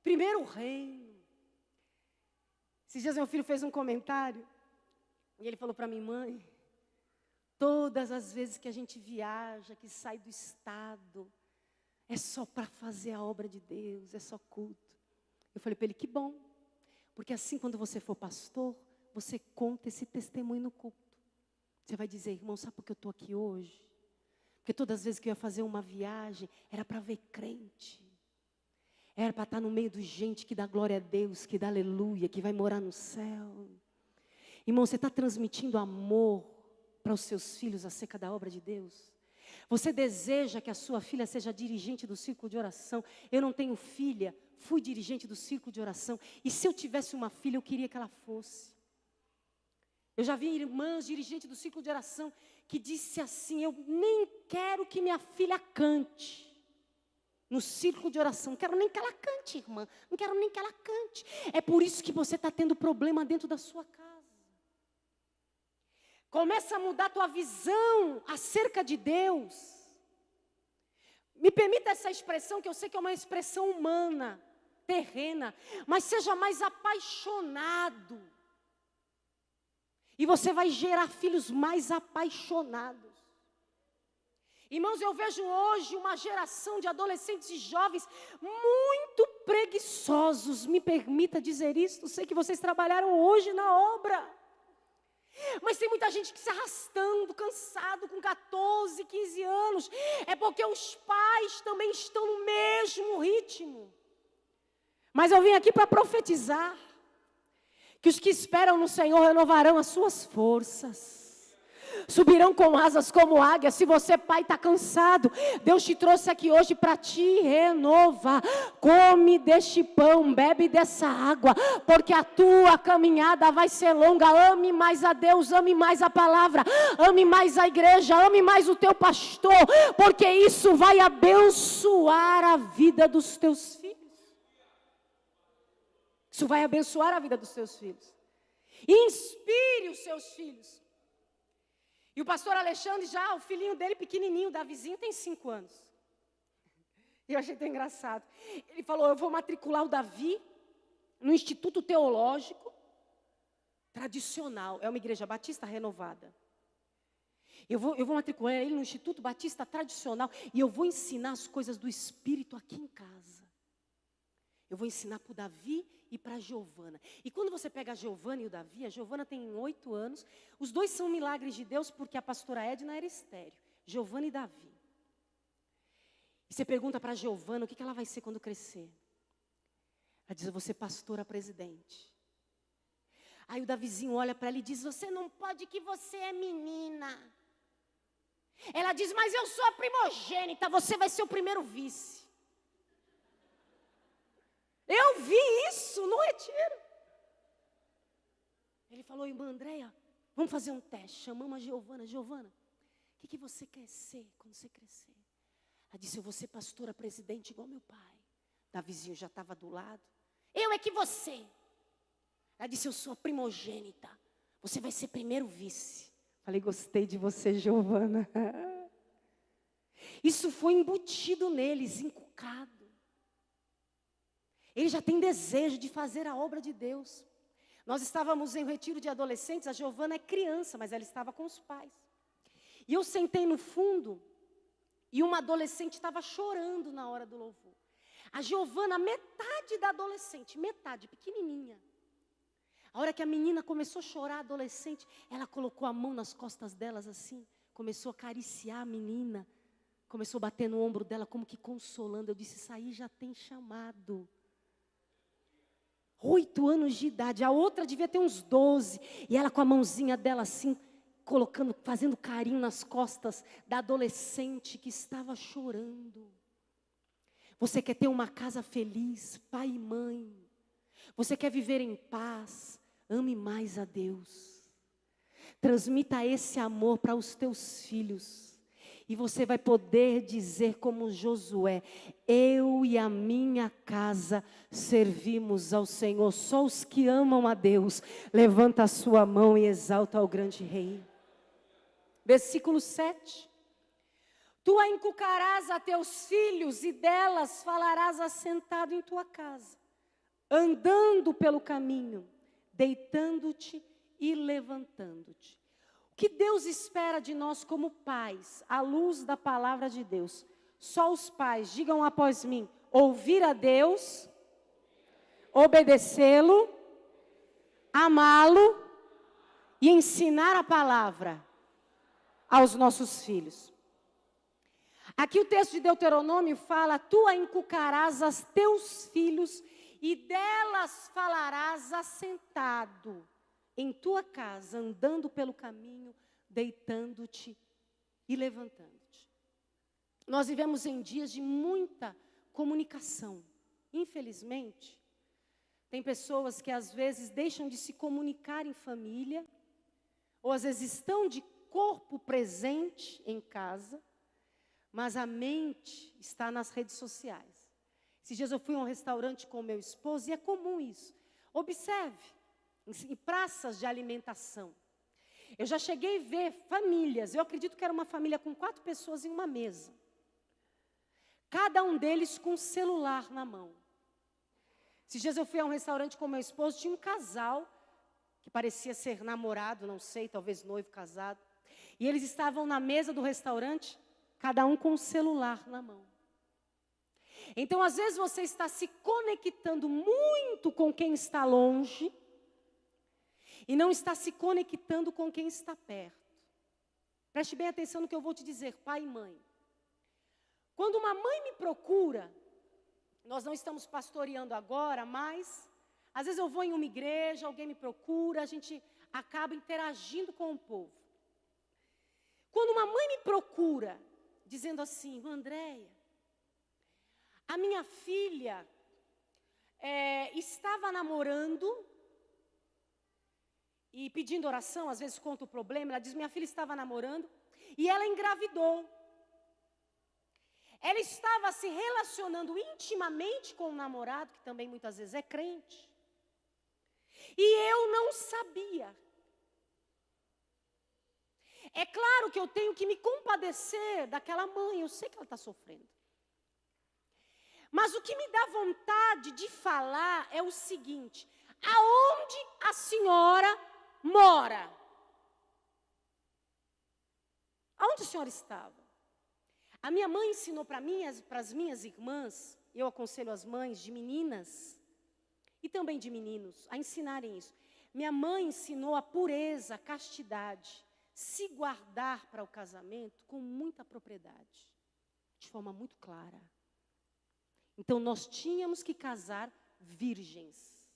Primeiro o reino. Esses dias meu filho fez um comentário, e ele falou para mim: mãe, todas as vezes que a gente viaja, que sai do estado, é só para fazer a obra de Deus, é só culto. Eu falei para ele: que bom, porque assim quando você for pastor, você conta esse testemunho no culto. Você vai dizer: irmão, sabe por que eu estou aqui hoje? Porque todas as vezes que eu ia fazer uma viagem, era para ver crente. Era para estar no meio de gente que dá glória a Deus, que dá aleluia, que vai morar no céu. Irmão, você está transmitindo amor para os seus filhos acerca da obra de Deus? Você deseja que a sua filha seja dirigente do círculo de oração? Eu não tenho filha, fui dirigente do círculo de oração. E se eu tivesse uma filha, eu queria que ela fosse. Eu já vi irmãs dirigentes do círculo de oração que disse assim: eu nem quero que minha filha cante no círculo de oração. Não quero nem que ela cante, irmã. Não quero nem que ela cante. É por isso que você está tendo problema dentro da sua casa. Começa a mudar a tua visão acerca de Deus. Me permita essa expressão, que eu sei que é uma expressão humana, terrena, mas seja mais apaixonado. E você vai gerar filhos mais apaixonados. Irmãos, eu vejo hoje uma geração de adolescentes e jovens muito preguiçosos. Me permita dizer isso, sei que vocês trabalharam hoje na obra. Mas tem muita gente que se arrastando, cansado, com 14, 15 anos. É porque os pais também estão no mesmo ritmo. Mas eu vim aqui para profetizar que os que esperam no Senhor renovarão as suas forças. Subirão com asas como águia. Se você, pai, está cansado, Deus te trouxe aqui hoje para te renovar. Come deste pão, bebe dessa água, porque a tua caminhada vai ser longa. Ame mais a Deus, ame mais a palavra, ame mais a igreja, ame mais o teu pastor, porque isso vai abençoar a vida dos teus filhos. Isso vai abençoar a vida dos seus filhos. Inspire os seus filhos. E o pastor Alexandre, já o filhinho dele pequenininho, Davizinho, tem 5 anos. E eu achei tão engraçado. Ele falou: eu vou matricular o Davi no Instituto Teológico Tradicional. É uma igreja batista renovada. Eu vou matricular ele no Instituto Batista Tradicional. E eu vou ensinar as coisas do Espírito aqui em casa. Eu vou ensinar para o Davi e para a Giovana. E quando você pega a Giovana e o Davi, a Giovana tem 8 anos. Os dois são milagres de Deus, porque a pastora Edna era estéril. Giovana e Davi. E você pergunta para a Giovana o que ela vai ser quando crescer. Ela diz: eu vou ser pastora presidente. Aí o Davizinho olha para ela e diz: você não pode, que você é menina. Ela diz: mas eu sou a primogênita, você vai ser o primeiro vice. Eu vi isso no retiro. Ele falou: irmã Andréia, vamos fazer um teste. Chamamos a Giovana. Giovana, o que você quer ser quando você crescer? Ela disse: eu vou ser pastora presidente igual meu pai. Davizinho já estava do lado. Eu é que você. Ela disse: eu sou a primogênita, você vai ser primeiro vice. Falei: gostei de você, Giovana. Isso foi embutido neles, encucado. Ele já tem desejo de fazer a obra de Deus. Nós estávamos em um retiro de adolescentes, a Giovana é criança, mas ela estava com os pais. E eu sentei no fundo, e uma adolescente estava chorando na hora do louvor. A Giovana, metade da adolescente, metade, pequenininha. A hora que a menina começou a chorar, a adolescente, ela colocou a mão nas costas delas assim, começou a acariciar a menina, começou a bater no ombro dela como que consolando. Eu disse: isso aí já tem chamado. 8 anos de idade, a outra devia ter uns 12, e ela com a mãozinha dela assim, colocando, fazendo carinho nas costas da adolescente que estava chorando. Você quer ter uma casa feliz, pai e mãe. Você quer viver em paz, ame mais a Deus. Transmita esse amor para os teus filhos. E você vai poder dizer como Josué: eu e a minha casa servimos ao Senhor. Só os que amam a Deus, levanta a sua mão e exalta ao grande rei. Versículo 7. Tu a inculcarás a teus filhos e delas falarás assentado em tua casa, andando pelo caminho, deitando-te e levantando-te. O que Deus espera de nós como pais, à luz da palavra de Deus? Só os pais, digam após mim: ouvir a Deus, obedecê-lo, amá-lo e ensinar a palavra aos nossos filhos. Aqui o texto de Deuteronômio fala: tu a inculcarás a teus filhos e delas falarás assentado em tua casa, andando pelo caminho, deitando-te e levantando-te. Nós vivemos em dias de muita comunicação. Infelizmente, tem pessoas que às vezes deixam de se comunicar em família, ou às vezes estão de corpo presente em casa, mas a mente está nas redes sociais. Esses dias eu fui a um restaurante com meu esposo e é comum isso. Observe, em praças de alimentação. Eu já cheguei a ver famílias, eu acredito que era uma família com 4 pessoas em uma mesa. Cada um deles com um celular na mão. Esses dias eu fui a um restaurante com meu esposo, tinha um casal, que parecia ser namorado, não sei, talvez noivo, casado. E eles estavam na mesa do restaurante, cada um com um celular na mão. Então, às vezes você está se conectando muito com quem está longe, e não está se conectando com quem está perto. Preste bem atenção no que eu vou te dizer, pai e mãe. Quando uma mãe me procura, nós não estamos pastoreando agora, mas às vezes eu vou em uma igreja, alguém me procura, a gente acaba interagindo com o povo. Quando uma mãe me procura, dizendo assim: Andréia, a minha filha estava namorando, e pedindo oração, às vezes conta o problema, ela diz: minha filha estava namorando e ela engravidou. Ela estava se relacionando intimamente com o namorado, que também muitas vezes é crente. E eu não sabia. É claro que eu tenho que me compadecer daquela mãe, eu sei que ela está sofrendo. Mas o que me dá vontade de falar é o seguinte: aonde a senhora mora? Aonde a senhora estava? A minha mãe ensinou para as minhas irmãs, eu aconselho as mães de meninas e também de meninos a ensinarem isso. Minha mãe ensinou a pureza, a castidade, se guardar para o casamento com muita propriedade, de forma muito clara. Então nós tínhamos que casar virgens.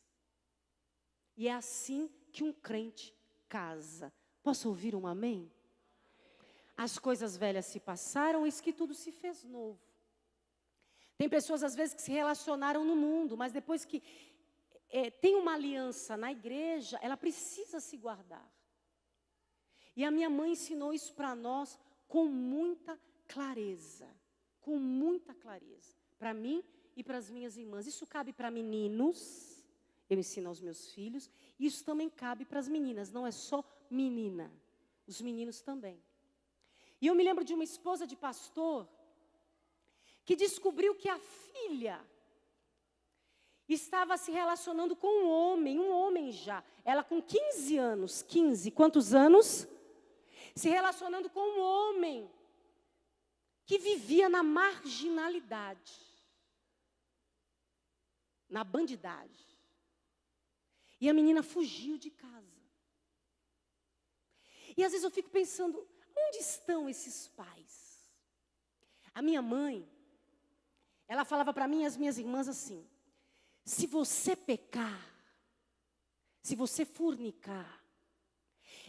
E é assim que um crente casa. Posso ouvir um amém? As coisas velhas se passaram, eis que tudo se fez novo. Tem pessoas às vezes que se relacionaram no mundo, mas depois que tem uma aliança na igreja, ela precisa se guardar. E a minha mãe ensinou isso para nós com muita clareza. Com muita clareza. Para mim e para as minhas irmãs. Isso cabe para meninos, eu ensino aos meus filhos. Isso também cabe para as meninas, não é só menina. Os meninos também. E eu me lembro de uma esposa de pastor que descobriu que a filha estava se relacionando com um homem já. Ela com 15 anos, 15, quantos anos? Se relacionando com um homem que vivia na marginalidade, na bandidagem. E a menina fugiu de casa. E às vezes eu fico pensando, onde estão esses pais? A minha mãe, ela falava para mim e as minhas irmãs assim: se você pecar, se você fornicar,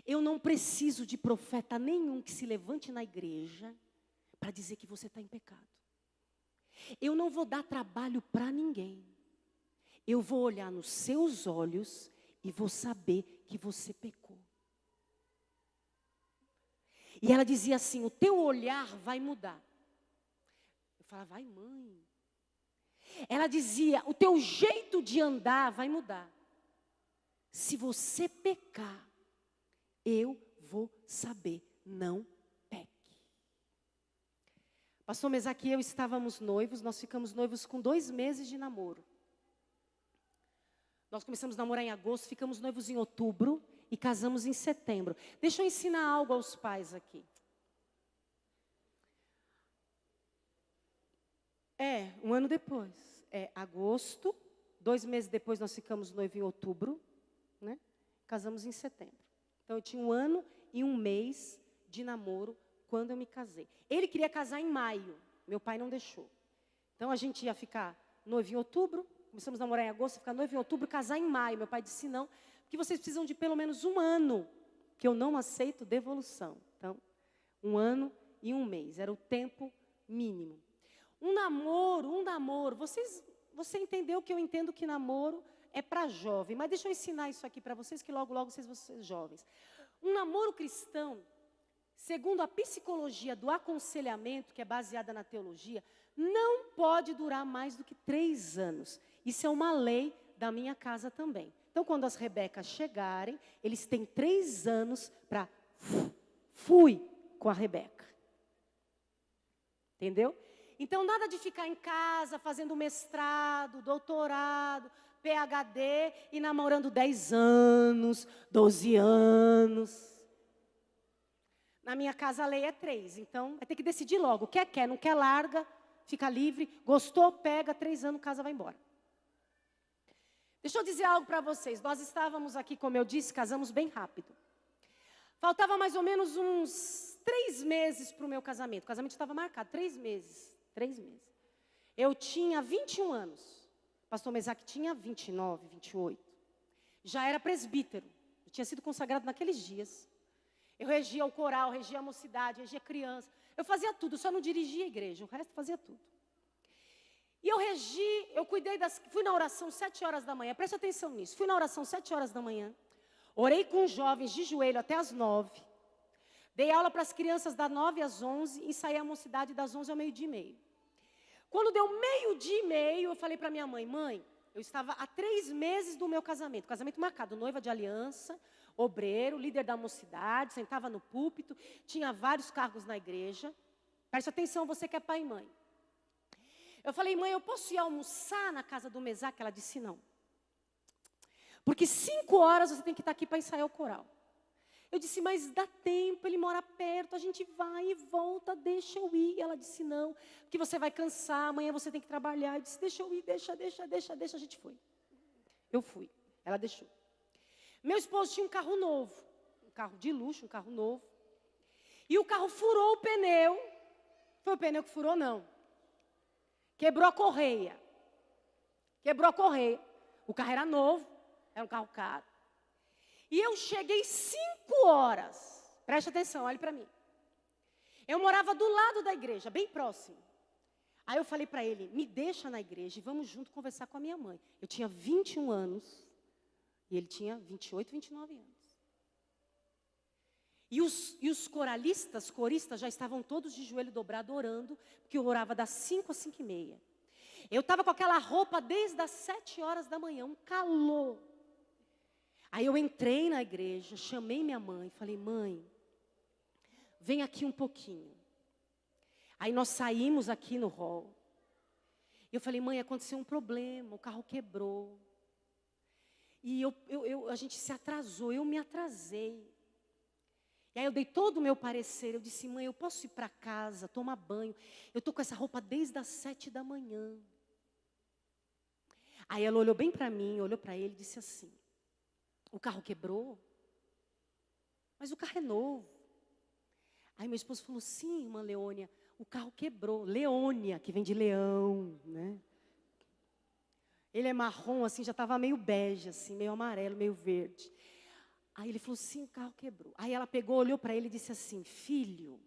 eu não preciso de profeta nenhum que se levante na igreja para dizer que você está em pecado. Eu não vou dar trabalho para ninguém. Eu vou olhar nos seus olhos e vou saber que você pecou. E ela dizia assim, o teu olhar vai mudar. Eu falava, vai mãe. Ela dizia, o teu jeito de andar vai mudar. Se você pecar, eu vou saber, não peque. Pastor Mesaque e eu estávamos noivos, nós ficamos noivos com 2 meses de namoro. Nós começamos a namorar em agosto, ficamos noivos em outubro e casamos em setembro. Deixa eu ensinar algo aos pais aqui. Um ano depois. Agosto, 2 meses depois nós ficamos noivos em outubro, né? Casamos em setembro. Então eu tinha 1 ano e 1 mês de namoro quando eu me casei. Ele queria casar em maio, meu pai não deixou. Então a gente ia ficar noivo em outubro, começamos a namorar em agosto, ficar noivo em outubro, casar em maio. Meu pai disse não, porque vocês precisam de pelo menos 1 ano, que eu não aceito devolução. Então, 1 ano e 1 mês, era o tempo mínimo. Um namoro, você entendeu que eu entendo que namoro é para jovem, mas deixa eu ensinar isso aqui para vocês, que logo vocês vão ser jovens. Um namoro cristão, segundo a psicologia do aconselhamento, que é baseada na teologia, não pode durar mais do que 3 anos. Isso é uma lei da minha casa também. Então, quando as Rebecas chegarem, eles têm 3 anos para fui com a Rebeca. Entendeu? Então, nada de ficar em casa fazendo mestrado, doutorado, PhD e namorando 10 anos, 12 anos. Na minha casa a lei é 3, então vai ter que decidir logo. Quer, não quer, larga, fica livre. Gostou, pega, 3 anos, casa, vai embora. Deixa eu dizer algo para vocês. Nós estávamos aqui, como eu disse, casamos bem rápido. Faltava mais ou menos uns 3 meses para o meu casamento. O casamento estava marcado, 3 meses. 3 meses. Eu tinha 21 anos. Pastor Mesaque tinha 29, 28. Já era presbítero. Eu tinha sido consagrado naqueles dias. Eu regia o coral, regia a mocidade, regia criança. Eu fazia tudo, só não dirigia a igreja. O resto fazia tudo. E eu cuidei fui na oração 7 horas da manhã. Presta atenção nisso. Fui na oração 7 horas da manhã. Orei com os jovens de joelho até as 9. Dei aula para as crianças das 9 às 11 e saí à mocidade das 11 ao meio-dia e meio. Quando deu meio-dia e meio, eu falei para minha mãe, eu estava há 3 meses do meu casamento marcado, noiva de aliança, obreiro, líder da mocidade, sentava no púlpito, tinha vários cargos na igreja. Preste atenção, você que é pai e mãe. Eu falei, mãe, eu posso ir almoçar na casa do Mesaque? Ela disse não. Porque 5 horas você tem que estar aqui para ensaiar o coral. Eu disse, mas dá tempo, ele mora perto, a gente vai e volta, deixa eu ir. Ela disse, não, porque você vai cansar, amanhã você tem que trabalhar. Eu disse, deixa eu ir, deixa, a gente foi. Eu fui, ela deixou. Meu esposo tinha um carro novo, um carro de luxo, um carro novo. E o carro furou o pneu. Foi o pneu que furou, não. Quebrou a correia. O carro era novo, era um carro caro. E eu cheguei 5 horas. Preste atenção, olhe para mim. Eu morava do lado da igreja, bem próximo. Aí eu falei para ele, me deixa na igreja e vamos junto conversar com a minha mãe. Eu tinha 21 anos e ele tinha 28, 29 anos. E os coristas já estavam todos de joelho dobrado orando, porque eu orava das 5 às 5 e meia. Eu estava com aquela roupa desde as 7 horas da manhã, um calor. Aí eu entrei na igreja, chamei minha mãe, falei, mãe, vem aqui um pouquinho. Aí nós saímos aqui no hall. Eu falei, mãe, aconteceu um problema, o carro quebrou. E a gente se atrasou, eu me atrasei. E aí eu dei todo o meu parecer, eu disse, mãe, eu posso ir para casa, tomar banho? Eu estou com essa roupa desde as 7 da manhã. Aí ela olhou bem para mim, olhou para ele e disse assim, o carro quebrou, mas o carro é novo. Aí meu esposo falou, sim, irmã Leônia, o carro quebrou. Leônia, que vem de leão, né? Ele é marrom, assim, já estava meio bege, assim, meio amarelo, meio verde. Aí ele falou, sim, o carro quebrou. Aí ela pegou, olhou para ele e disse assim, filho,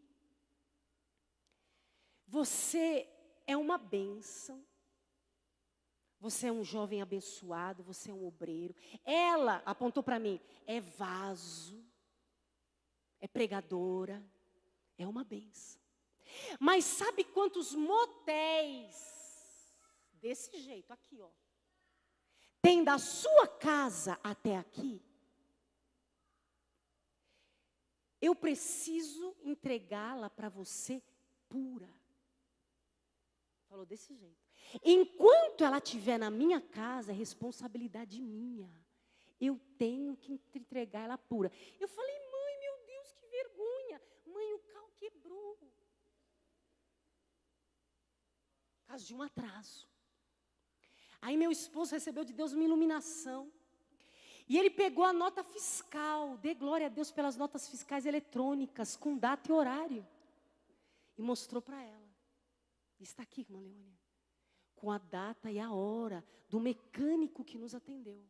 você é uma bênção. Você é um jovem abençoado, você é um obreiro. Ela apontou para mim, é vaso, é pregadora, é uma bênção. Mas sabe quantos motéis desse jeito, aqui ó, tem da sua casa até aqui? Eu preciso entregá-la para você pura. Falou desse jeito. Enquanto ela estiver na minha casa, é responsabilidade minha. Eu tenho que entregar ela pura. Eu falei, mãe, meu Deus, que vergonha. Mãe, o cal quebrou. Por causa de um atraso. Aí meu esposo recebeu de Deus uma iluminação. E ele pegou a nota fiscal. Dê glória a Deus pelas notas fiscais eletrônicas, com data e horário. E mostrou para ela. Está aqui, irmã Leônia. Com a data e a hora do mecânico que nos atendeu.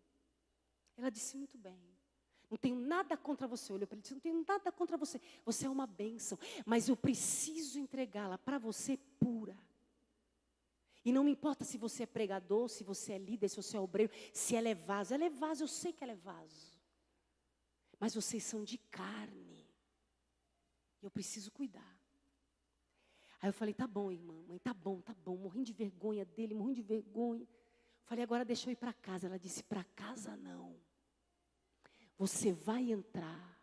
Ela disse, muito bem. Não tenho nada contra você. Olhou para ele e disse, não tenho nada contra você. Você é uma bênção. Mas eu preciso entregá-la para você pura. E não me importa se você é pregador, se você é líder, se você é obreiro, se ela é vaso. Ela é vaso, eu sei que ela é vaso. Mas vocês são de carne. E eu preciso cuidar. Aí eu falei, tá bom, irmã, mãe, tá bom, morrendo de vergonha dele, morrendo de vergonha. Falei, agora deixa eu ir para casa. Ela disse, para casa não. Você vai entrar.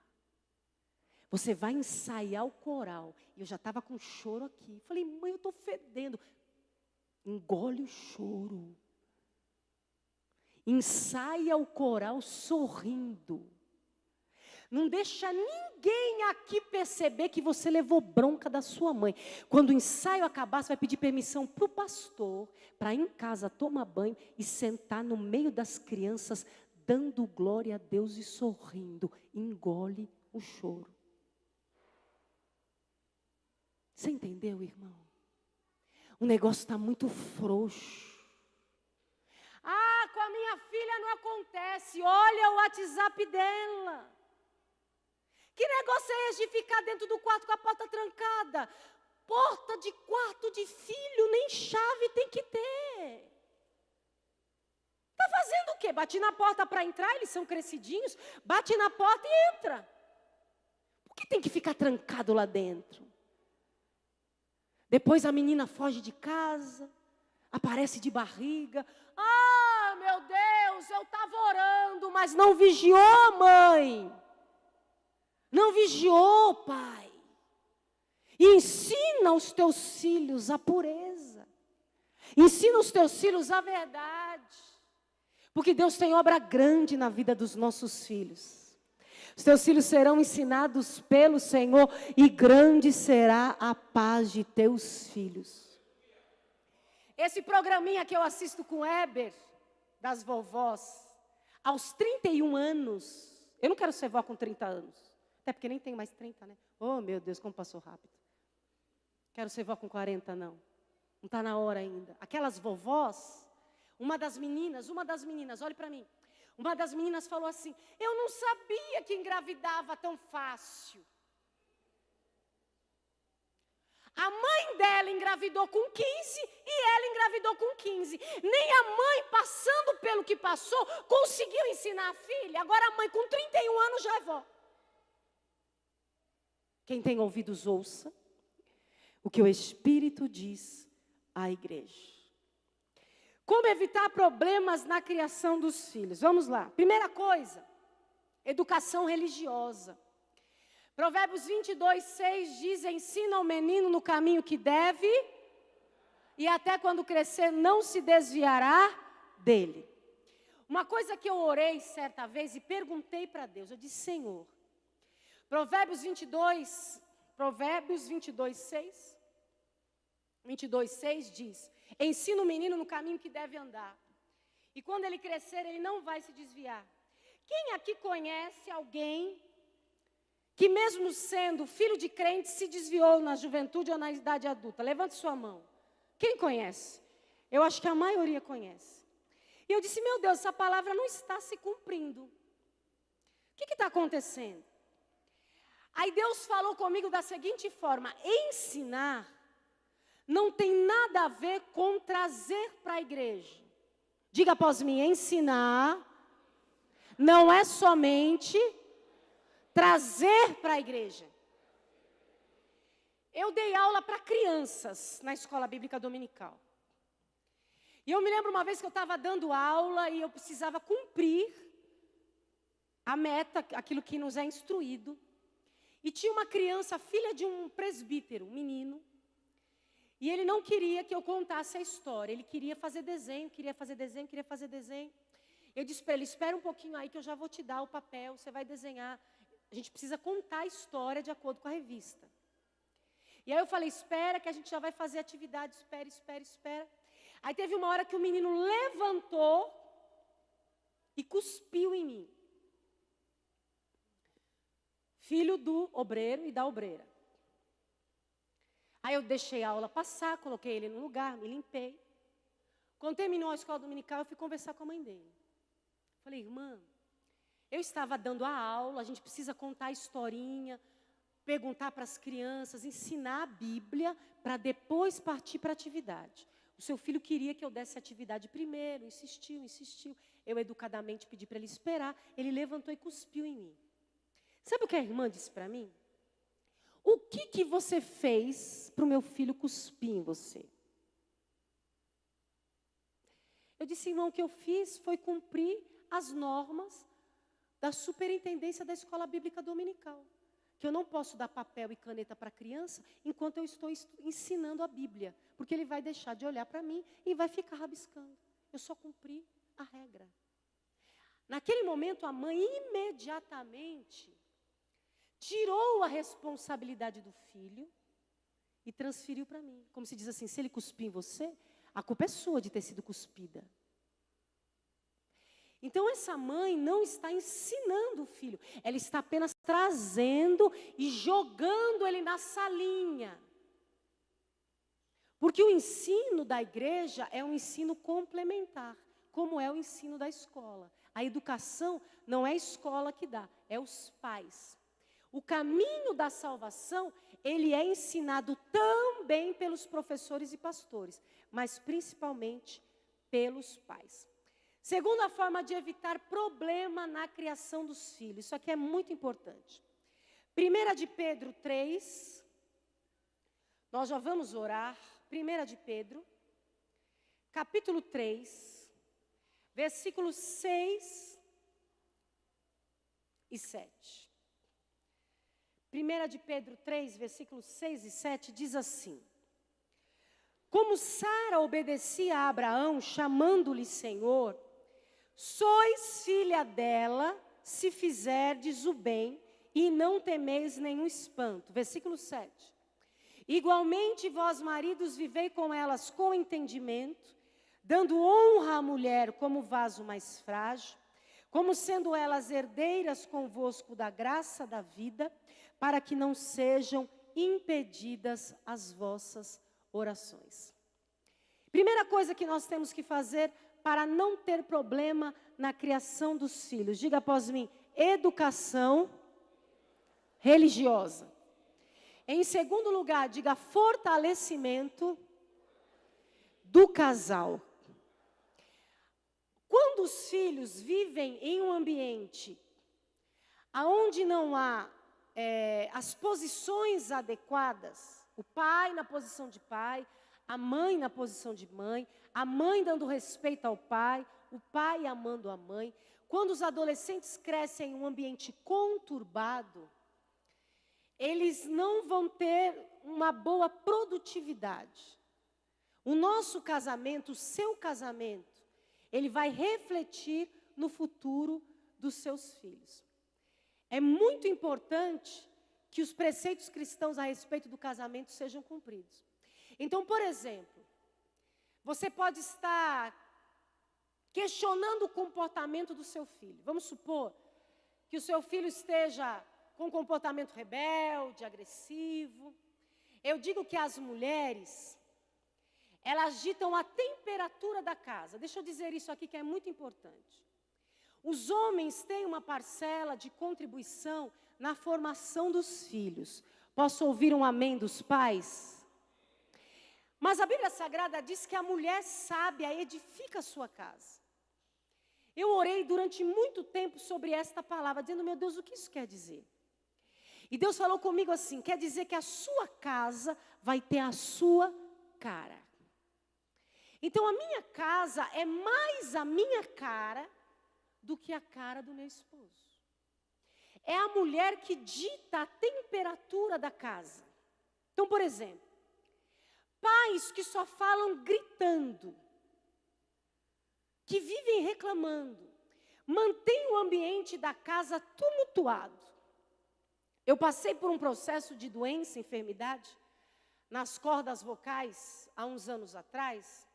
Você vai ensaiar o coral. E eu já estava com choro aqui. Falei, mãe, eu estou fedendo. Engole o choro. Ensaia o coral sorrindo. Não deixa ninguém aqui perceber que você levou bronca da sua mãe. Quando o ensaio acabar, você vai pedir permissão para o pastor, para ir em casa tomar banho e sentar no meio das crianças, dando glória a Deus e sorrindo. Engole o choro. Você entendeu, irmão? O negócio está muito frouxo. Ah, com a minha filha não acontece. Olha o WhatsApp dela. Que negócio é esse de ficar dentro do quarto com a porta trancada? Porta de quarto de filho, nem chave tem que ter. Está fazendo o quê? Bate na porta para entrar, eles são crescidinhos. Bate na porta e entra. Por que tem que ficar trancado lá dentro? Depois a menina foge de casa, aparece de barriga. Ah, meu Deus, eu estava orando, mas não vigiou, mãe. Não vigiou, pai. E ensina os teus filhos a pureza. Ensina os teus filhos a verdade. Porque Deus tem obra grande na vida dos nossos filhos. Os teus filhos serão ensinados pelo Senhor e grande será a paz de teus filhos. Esse programinha que eu assisto com Heber, das vovós, aos 31 anos, eu não quero ser vó com 30 anos. Até porque nem tenho mais 30, né? Oh, meu Deus, como passou rápido. Quero ser vó com 40, não. Não está na hora ainda. Aquelas vovós, uma das meninas, olhe para mim. Uma das meninas falou assim, eu não sabia que engravidava tão fácil. A mãe dela engravidou com 15 e ela engravidou com 15. Nem a mãe, passando pelo que passou, conseguiu ensinar a filha. Agora a mãe com 31 anos já é vó. Quem tem ouvidos, ouça o que o Espírito diz à igreja. Como evitar problemas na criação dos filhos? Vamos lá. Primeira coisa, educação religiosa. Provérbios 22:6 diz, ensina ao menino no caminho que deve, e até quando crescer não se desviará dele. Uma coisa que eu orei certa vez e perguntei para Deus, eu disse, Senhor, Provérbios 22:6 diz, ensina o menino no caminho que deve andar, e quando ele crescer ele não vai se desviar. Quem aqui conhece alguém que mesmo sendo filho de crente se desviou na juventude ou na idade adulta? Levante sua mão. Quem conhece? Eu acho que a maioria conhece. E eu disse, meu Deus, essa palavra não está se cumprindo. O que está acontecendo? Aí Deus falou comigo da seguinte forma, ensinar não tem nada a ver com trazer para a igreja. Diga após mim, ensinar não é somente trazer para a igreja. Eu dei aula para crianças na escola bíblica dominical. E eu me lembro uma vez que eu estava dando aula e eu precisava cumprir a meta, aquilo que nos é instruído. E tinha uma criança, filha de um presbítero, um menino. E ele não queria que eu contasse a história. Ele queria fazer desenho. Eu disse para ele, espera um pouquinho aí que eu já vou te dar o papel, você vai desenhar. A gente precisa contar a história de acordo com a revista. E aí eu falei, espera que a gente já vai fazer a atividade, espera. Aí teve uma hora que o menino levantou e cuspiu em mim. Filho do obreiro e da obreira. Aí eu deixei a aula passar, coloquei ele no lugar, me limpei. Quando terminou a escola dominical, eu fui conversar com a mãe dele. Falei, irmã, eu estava dando a aula, a gente precisa contar a historinha, perguntar para as crianças, ensinar a Bíblia, para depois partir para a atividade. O seu filho queria que eu desse a atividade primeiro, insistiu. Eu educadamente pedi para ele esperar, ele levantou e cuspiu em mim. Sabe o que a irmã disse para mim? O que você fez para o meu filho cuspir em você? Eu disse, irmão, o que eu fiz foi cumprir as normas da superintendência da escola bíblica dominical. Que eu não posso dar papel e caneta para a criança enquanto eu estou ensinando a Bíblia. Porque ele vai deixar de olhar para mim e vai ficar rabiscando. Eu só cumpri a regra. Naquele momento, a mãe imediatamente tirou a responsabilidade do filho e transferiu para mim. Como se diz assim, se ele cuspir em você, a culpa é sua de ter sido cuspida. Então, essa mãe não está ensinando o filho. Ela está apenas trazendo e jogando ele na salinha. Porque o ensino da igreja é um ensino complementar, como é o ensino da escola. A educação não é a escola que dá, é os pais. O caminho da salvação, ele é ensinado também pelos professores e pastores, mas principalmente pelos pais. Segunda forma de evitar problema na criação dos filhos. Isso aqui é muito importante. 1 de Pedro 3. Nós já vamos orar. 1 de Pedro, capítulo 3, versículos 6 e 7. 1 de Pedro 3, versículos 6 e 7 diz assim: como Sara obedecia a Abraão, chamando-lhe Senhor, sois filha dela, se fizerdes o bem, e não temeis nenhum espanto. Versículo 7. Igualmente vós, maridos, vivei com elas com entendimento, dando honra à mulher como vaso mais frágil, como sendo elas herdeiras convosco da graça da vida, para que não sejam impedidas as vossas orações. Primeira coisa que nós temos que fazer para não ter problema na criação dos filhos. Diga após mim, educação religiosa. Em segundo lugar, diga fortalecimento do casal. Quando os filhos vivem em um ambiente onde não há as posições adequadas, o pai na posição de pai, a mãe na posição de mãe, a mãe dando respeito ao pai, o pai amando a mãe. Quando os adolescentes crescem em um ambiente conturbado, eles não vão ter uma boa produtividade. O nosso casamento, o seu casamento, ele vai refletir no futuro dos seus filhos. É muito importante que os preceitos cristãos a respeito do casamento sejam cumpridos. Então, por exemplo, você pode estar questionando o comportamento do seu filho. Vamos supor que o seu filho esteja com um comportamento rebelde, agressivo. Eu digo que as mulheres, elas ditam a temperatura da casa. Deixa eu dizer isso aqui que é muito importante. Os homens têm uma parcela de contribuição na formação dos filhos. Posso ouvir um amém dos pais? Mas a Bíblia Sagrada diz que a mulher sábia edifica a sua casa. Eu orei durante muito tempo sobre esta palavra, dizendo, meu Deus, o que isso quer dizer? E Deus falou comigo assim, quer dizer que a sua casa vai ter a sua cara. Então a minha casa é mais a minha cara do que a cara do meu esposo. É a mulher que dita a temperatura da casa. Então, por exemplo, pais que só falam gritando, que vivem reclamando, mantêm o ambiente da casa tumultuado. Eu passei por um processo de doença, enfermidade, nas cordas vocais, há uns anos atrás.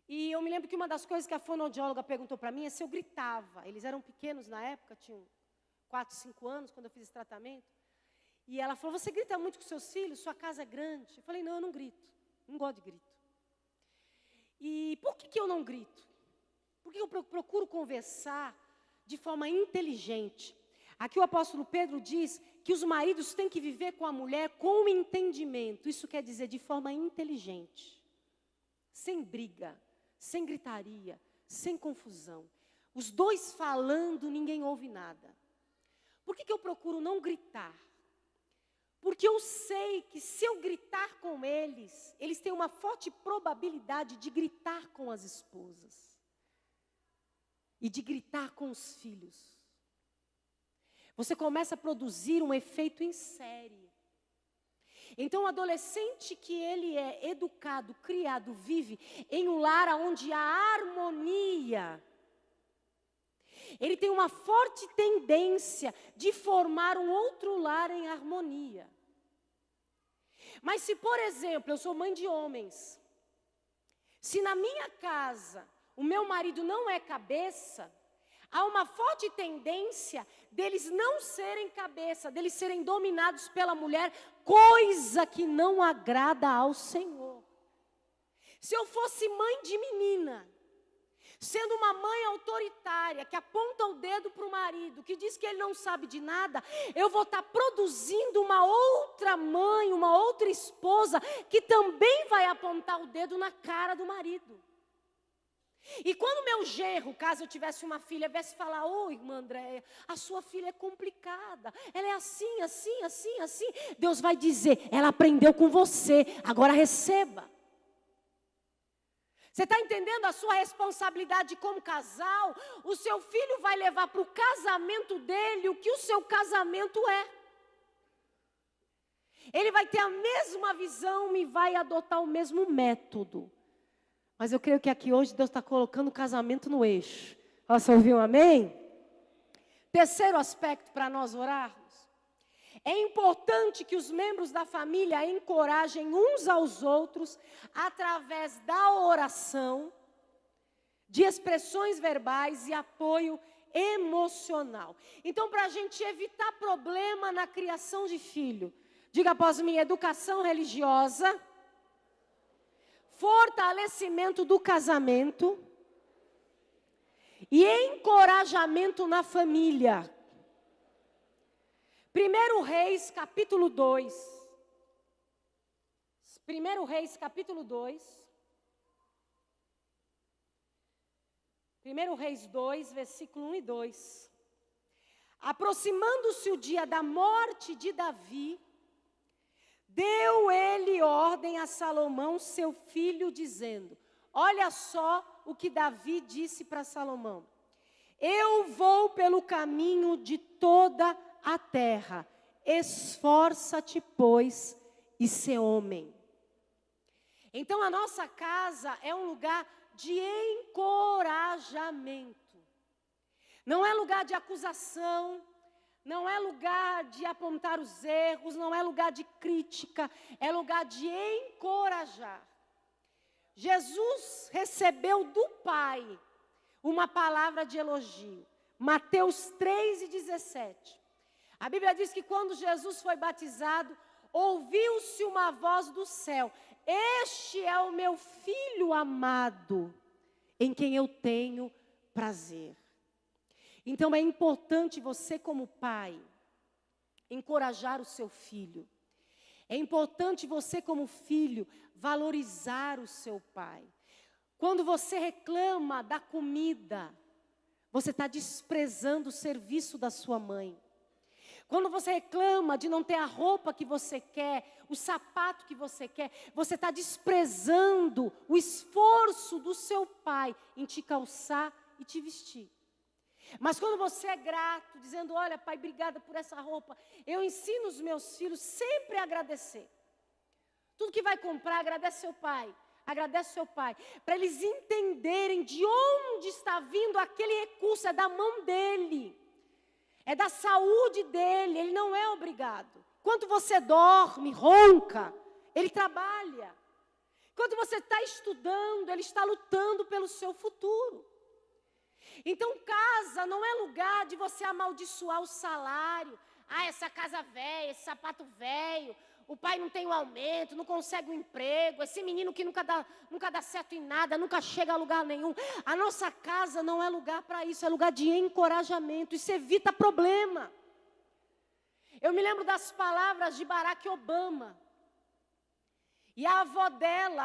E eu me lembro que uma das coisas que a fonoaudióloga perguntou para mim é se eu gritava. Eles eram pequenos na época, tinham 4, 5 anos, quando eu fiz esse tratamento. E ela falou, você grita muito com seus filhos? Sua casa é grande? Eu falei, não, eu não grito. Não gosto de grito. E por que eu não grito? Porque eu procuro conversar de forma inteligente. Aqui o apóstolo Pedro diz que os maridos têm que viver com a mulher com entendimento. Isso quer dizer de forma inteligente. Sem briga, sem gritaria, sem confusão. Os dois falando, ninguém ouve nada. Por que eu procuro não gritar? Porque eu sei que se eu gritar com eles, eles têm uma forte probabilidade de gritar com as esposas. E de gritar com os filhos. Você começa a produzir um efeito em série. Então, o adolescente que ele é educado, criado, vive em um lar onde há harmonia, ele tem uma forte tendência de formar um outro lar em harmonia. Mas se, por exemplo, eu sou mãe de homens, se na minha casa o meu marido não é cabeça, há uma forte tendência deles não serem cabeça, deles serem dominados pela mulher, coisa que não agrada ao Senhor. Se eu fosse mãe de menina, sendo uma mãe autoritária, que aponta o dedo para o marido, que diz que ele não sabe de nada, eu vou estar produzindo uma outra mãe, uma outra esposa, que também vai apontar o dedo na cara do marido. E quando meu genro, caso eu tivesse uma filha, viesse falar, ô irmã Andréia, a sua filha é complicada, ela é assim, assim, assim, assim, Deus vai dizer, ela aprendeu com você, agora receba. Você está entendendo a sua responsabilidade como casal? O seu filho vai levar para o casamento dele o que o seu casamento é. Ele vai ter a mesma visão e vai adotar o mesmo método. Mas eu creio que aqui hoje Deus está colocando o casamento no eixo. Você ouviu um amém? Terceiro aspecto para nós orarmos. É importante que os membros da família encorajem uns aos outros através da oração, de expressões verbais e apoio emocional. Então, para a gente evitar problema na criação de filho, diga após mim, educação religiosa, fortalecimento do casamento e encorajamento na família. 1 Reis, capítulo 2. 1 Reis, capítulo 2. 1 Reis 2, versículo 1 e 2. Aproximando-se o dia da morte de Davi, deu ele ordem a Salomão, seu filho, dizendo, olha só o que Davi disse para Salomão. Eu vou pelo caminho de toda a terra, esforça-te, pois, e sê homem. Então a nossa casa é um lugar de encorajamento. Não é lugar de acusação, não é lugar de apontar os erros, não é lugar de crítica, é lugar de encorajar. Jesus recebeu do Pai uma palavra de elogio. Mateus 3:17. A Bíblia diz que quando Jesus foi batizado, ouviu-se uma voz do céu. Este é o meu filho amado, em quem eu tenho prazer. Então é importante você como pai, encorajar o seu filho. É importante você, como filho, valorizar o seu pai. Quando você reclama da comida, você está desprezando o serviço da sua mãe. Quando você reclama de não ter a roupa que você quer, o sapato que você quer, você está desprezando o esforço do seu pai em te calçar e te vestir. Mas quando você é grato, dizendo, olha, pai, obrigada por essa roupa, eu ensino os meus filhos sempre a agradecer. Tudo que vai comprar, agradece seu pai. Agradece seu pai. Para eles entenderem de onde está vindo aquele recurso, é da mão dele. É da saúde dele, ele não é obrigado. Quando você dorme, ronca, ele trabalha. Quando você está estudando, ele está lutando pelo seu futuro. Então, casa não é lugar de você amaldiçoar o salário. Ah, essa casa velha, esse sapato velho, o pai não tem um aumento, não consegue um emprego, esse menino que nunca dá certo em nada, nunca chega a lugar nenhum. A nossa casa não é lugar para isso, é lugar de encorajamento, isso evita problema. Eu me lembro das palavras de Barack Obama. E a avó dele,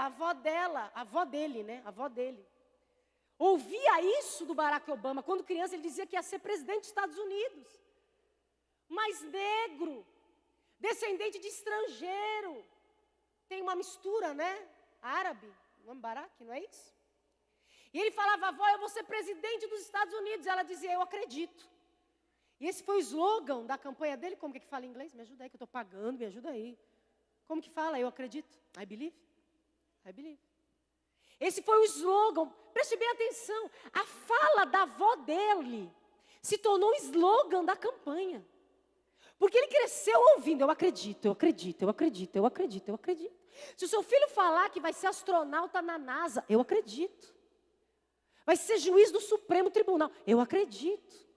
ouvia isso do Barack Obama. Quando criança ele dizia que ia ser presidente dos Estados Unidos. Mas negro, descendente de estrangeiro. Tem uma mistura, né? Árabe, o nome Barack, não é isso? E ele falava, avó, eu vou ser presidente dos Estados Unidos. Ela dizia, eu acredito. E esse foi o slogan da campanha dele. Como que fala em inglês? Me ajuda aí que eu estou pagando, me ajuda aí. Como que fala? Eu acredito. I believe. I believe. Esse foi o slogan. Preste bem atenção. A fala da avó dele se tornou o slogan da campanha. Porque ele cresceu ouvindo, eu acredito, eu acredito, eu acredito, eu acredito, eu acredito. Se o seu filho falar que vai ser astronauta na NASA, eu acredito. Vai ser juiz do Supremo Tribunal, eu acredito.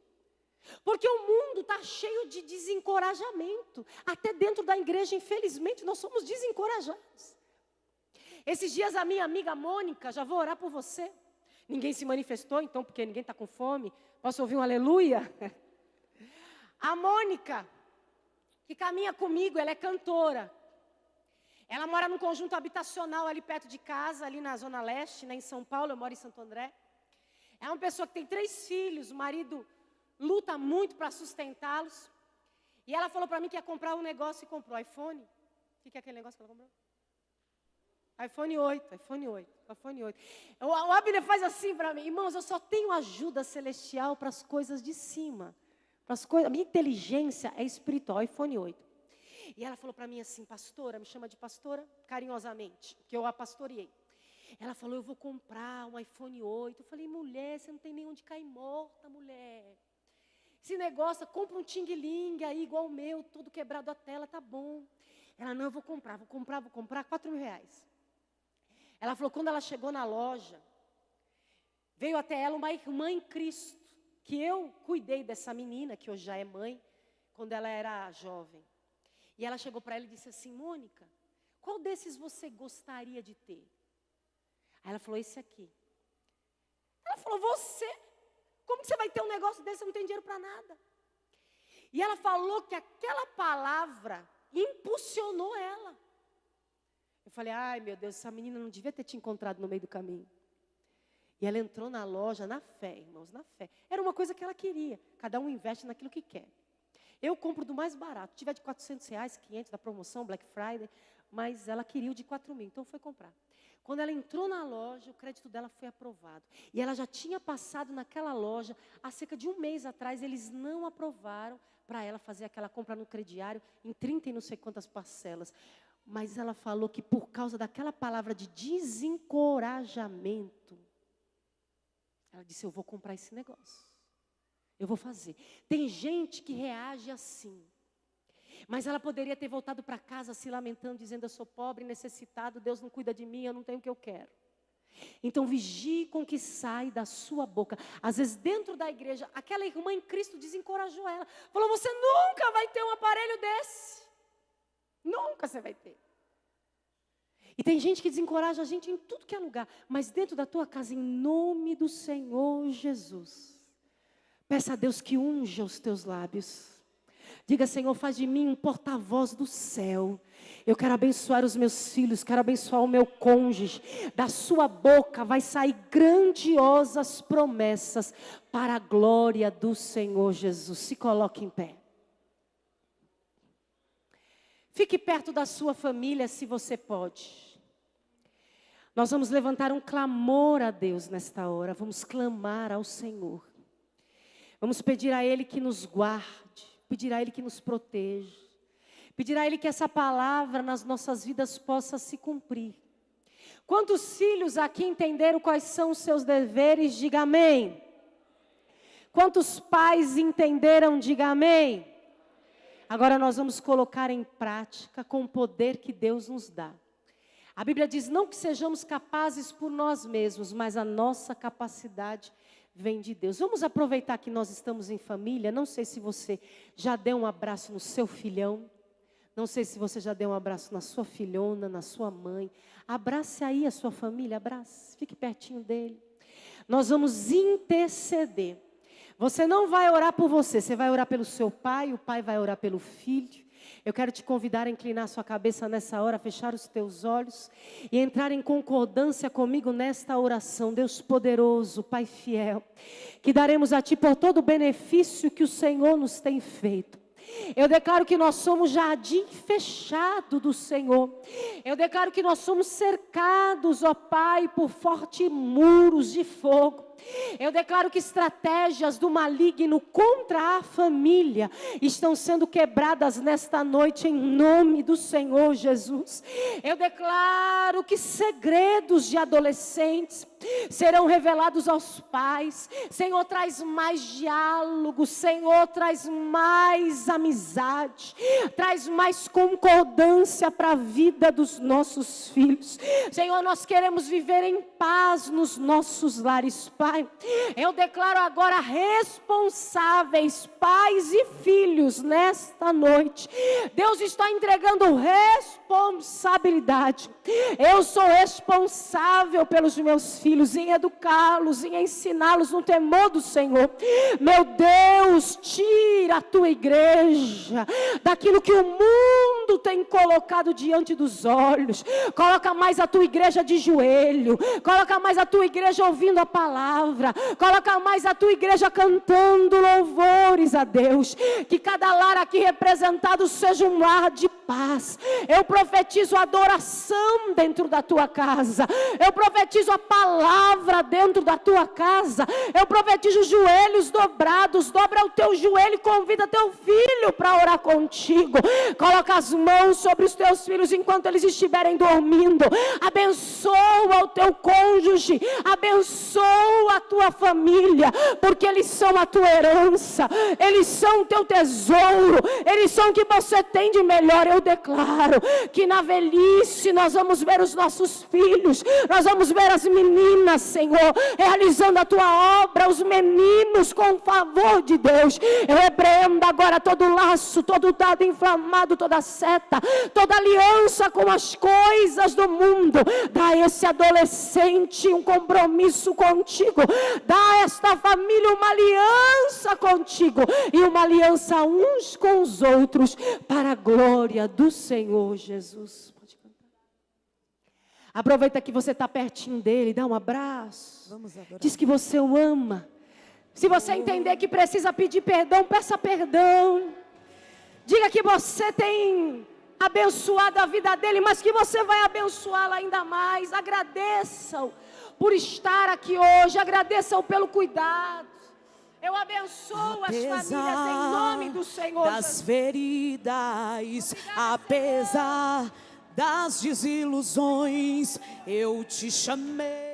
Porque o mundo está cheio de desencorajamento. Até dentro da igreja, infelizmente, nós somos desencorajados. Esses dias a minha amiga Mônica, já vou orar por você. Ninguém se manifestou, então, porque ninguém está com fome. Posso ouvir um aleluia? A Mônica, que caminha comigo, ela é cantora. Ela mora num conjunto habitacional ali perto de casa, ali na Zona Leste, né, em São Paulo, eu moro em Santo André. É uma pessoa que tem 3 filhos, o marido luta muito para sustentá-los. E ela falou para mim que ia comprar um negócio e comprou iPhone. O que é aquele negócio que ela comprou? iPhone 8, iPhone 8, iPhone 8. O Abner faz assim para mim, irmãos, eu só tenho ajuda celestial para as coisas de cima. A minha inteligência é espiritual, iPhone 8. E ela falou para mim assim, pastora, me chama de pastora carinhosamente, que eu a pastoreei. Ela falou, eu vou comprar um iPhone 8. Eu falei, mulher, você não tem nem onde cair morta, mulher. Esse negócio, compra um ting-ling aí, igual o meu, todo quebrado a tela, tá bom. Ela, não, eu vou comprar, 4 mil reais. Ela falou, quando ela chegou na loja, veio até ela uma irmã em Cristo, que eu cuidei dessa menina, que hoje já é mãe, quando ela era jovem. E ela chegou para ela e disse assim, Mônica, qual desses você gostaria de ter? Aí ela falou, esse aqui. Ela falou, você? Como que você vai ter um negócio desse, você não tem dinheiro para nada? E ela falou que aquela palavra impulsionou ela. Eu falei, ai meu Deus, essa menina não devia ter te encontrado no meio do caminho. E ela entrou na loja na fé, irmãos, na fé. Era uma coisa que ela queria. Cada um investe naquilo que quer. Eu compro do mais barato. Se tiver de 400 reais, 500 da promoção, Black Friday. Mas ela queria o de 4 mil, então foi comprar. Quando ela entrou na loja, o crédito dela foi aprovado. E ela já tinha passado naquela loja, há cerca de um mês atrás, eles não aprovaram para ela fazer aquela compra no crediário em 30 e não sei quantas parcelas. Mas ela falou que por causa daquela palavra de desencorajamento, ela disse, eu vou comprar esse negócio. Eu vou fazer. Tem gente que reage assim. Mas ela poderia ter voltado para casa se lamentando, dizendo, eu sou pobre, necessitado, Deus não cuida de mim, eu não tenho o que eu quero. Então vigie com o que sai da sua boca. Às vezes dentro da igreja, aquela irmã em Cristo desencorajou ela. Falou, você nunca vai ter um aparelho desse. Nunca você vai ter. E tem gente que desencoraja a gente em tudo que é lugar. Mas dentro da tua casa, em nome do Senhor Jesus, peça a Deus que unja os teus lábios. Diga, Senhor, faz de mim um porta-voz do céu. Eu quero abençoar os meus filhos, quero abençoar o meu cônjuge. Da sua boca vai sair grandiosas promessas para a glória do Senhor Jesus. Se coloque em pé. Fique perto da sua família se você pode. Nós vamos levantar um clamor a Deus nesta hora. Vamos clamar ao Senhor. Vamos pedir a Ele que nos guarde. Pedir a Ele que nos proteja. Pedir a Ele que essa palavra nas nossas vidas possa se cumprir. Quantos filhos aqui entenderam quais são os seus deveres? Diga amém. Quantos pais entenderam? Diga amém. Agora nós vamos colocar em prática com o poder que Deus nos dá. A Bíblia diz não que sejamos capazes por nós mesmos, mas a nossa capacidade vem de Deus. Vamos aproveitar que nós estamos em família. Não sei se você já deu um abraço no seu filhão. Não sei se você já deu um abraço na sua filhona, na sua mãe. Abrace aí a sua família, abrace. Fique pertinho dele. Nós vamos interceder. Você não vai orar por você vai orar pelo seu pai, o pai vai orar pelo filho. Eu quero te convidar a inclinar sua cabeça nessa hora, fechar os teus olhos e entrar em concordância comigo nesta oração. Deus poderoso, Pai fiel, que daremos a Ti por todo o benefício que o Senhor nos tem feito. Eu declaro que nós somos jardim fechado do Senhor. Eu declaro que nós somos cercados, ó Pai, por fortes muros de fogo. Eu declaro que estratégias do maligno contra a família estão sendo quebradas nesta noite em nome do Senhor Jesus. Eu declaro que segredos de adolescentes serão revelados aos pais. Senhor, traz mais diálogo. Senhor, traz mais amizade. Traz mais concordância para a vida dos nossos filhos. Senhor, nós queremos viver em paz nos nossos lares, Pai. Eu declaro agora responsáveis, pais e filhos, nesta noite. Deus está entregando responsabilidade. Eu sou responsável pelos meus filhos, em educá-los, em ensiná-los no temor do Senhor. Meu Deus, tira a tua igreja daquilo que o mundo tem colocado diante dos olhos. Coloca mais a tua igreja de joelho. Coloca mais a tua igreja ouvindo a palavra. Coloca mais a tua igreja cantando louvores a Deus. Que cada lar aqui representado seja um lar de paz. Eu profetizo adoração dentro da tua casa. Eu profetizo a palavra dentro da tua casa. Eu profetizo joelhos dobrados. Dobra o teu joelho e convida teu filho para orar contigo. Coloca as mãos sobre os teus filhos enquanto eles estiverem dormindo. Abençoa o teu cônjuge. Abençoa a tua família, porque eles são a tua herança, eles são o teu tesouro, eles são o que você tem de melhor. Eu declaro que na velhice nós vamos ver os nossos filhos, nós vamos ver as meninas, Senhor, realizando a tua obra, os meninos com o favor de Deus. Eu repreendo agora todo laço, todo dado inflamado, toda seta, toda aliança com as coisas do mundo. Dá a esse adolescente um compromisso contigo. Dá a esta família uma aliança contigo e uma aliança uns com os outros para a glória do Senhor Jesus. Pode cantar. Aproveita que você está pertinho dele, dá um abraço. Vamos adorar. Diz que você o ama. Se você entender que precisa pedir perdão, peça perdão. Diga que você tem abençoado a vida dele, mas que você vai abençoá-la ainda mais. Agradeça-o por estar aqui hoje, agradeçam pelo cuidado. Eu abençoo as famílias em nome do Senhor. Das feridas, apesar das desilusões, eu te chamei.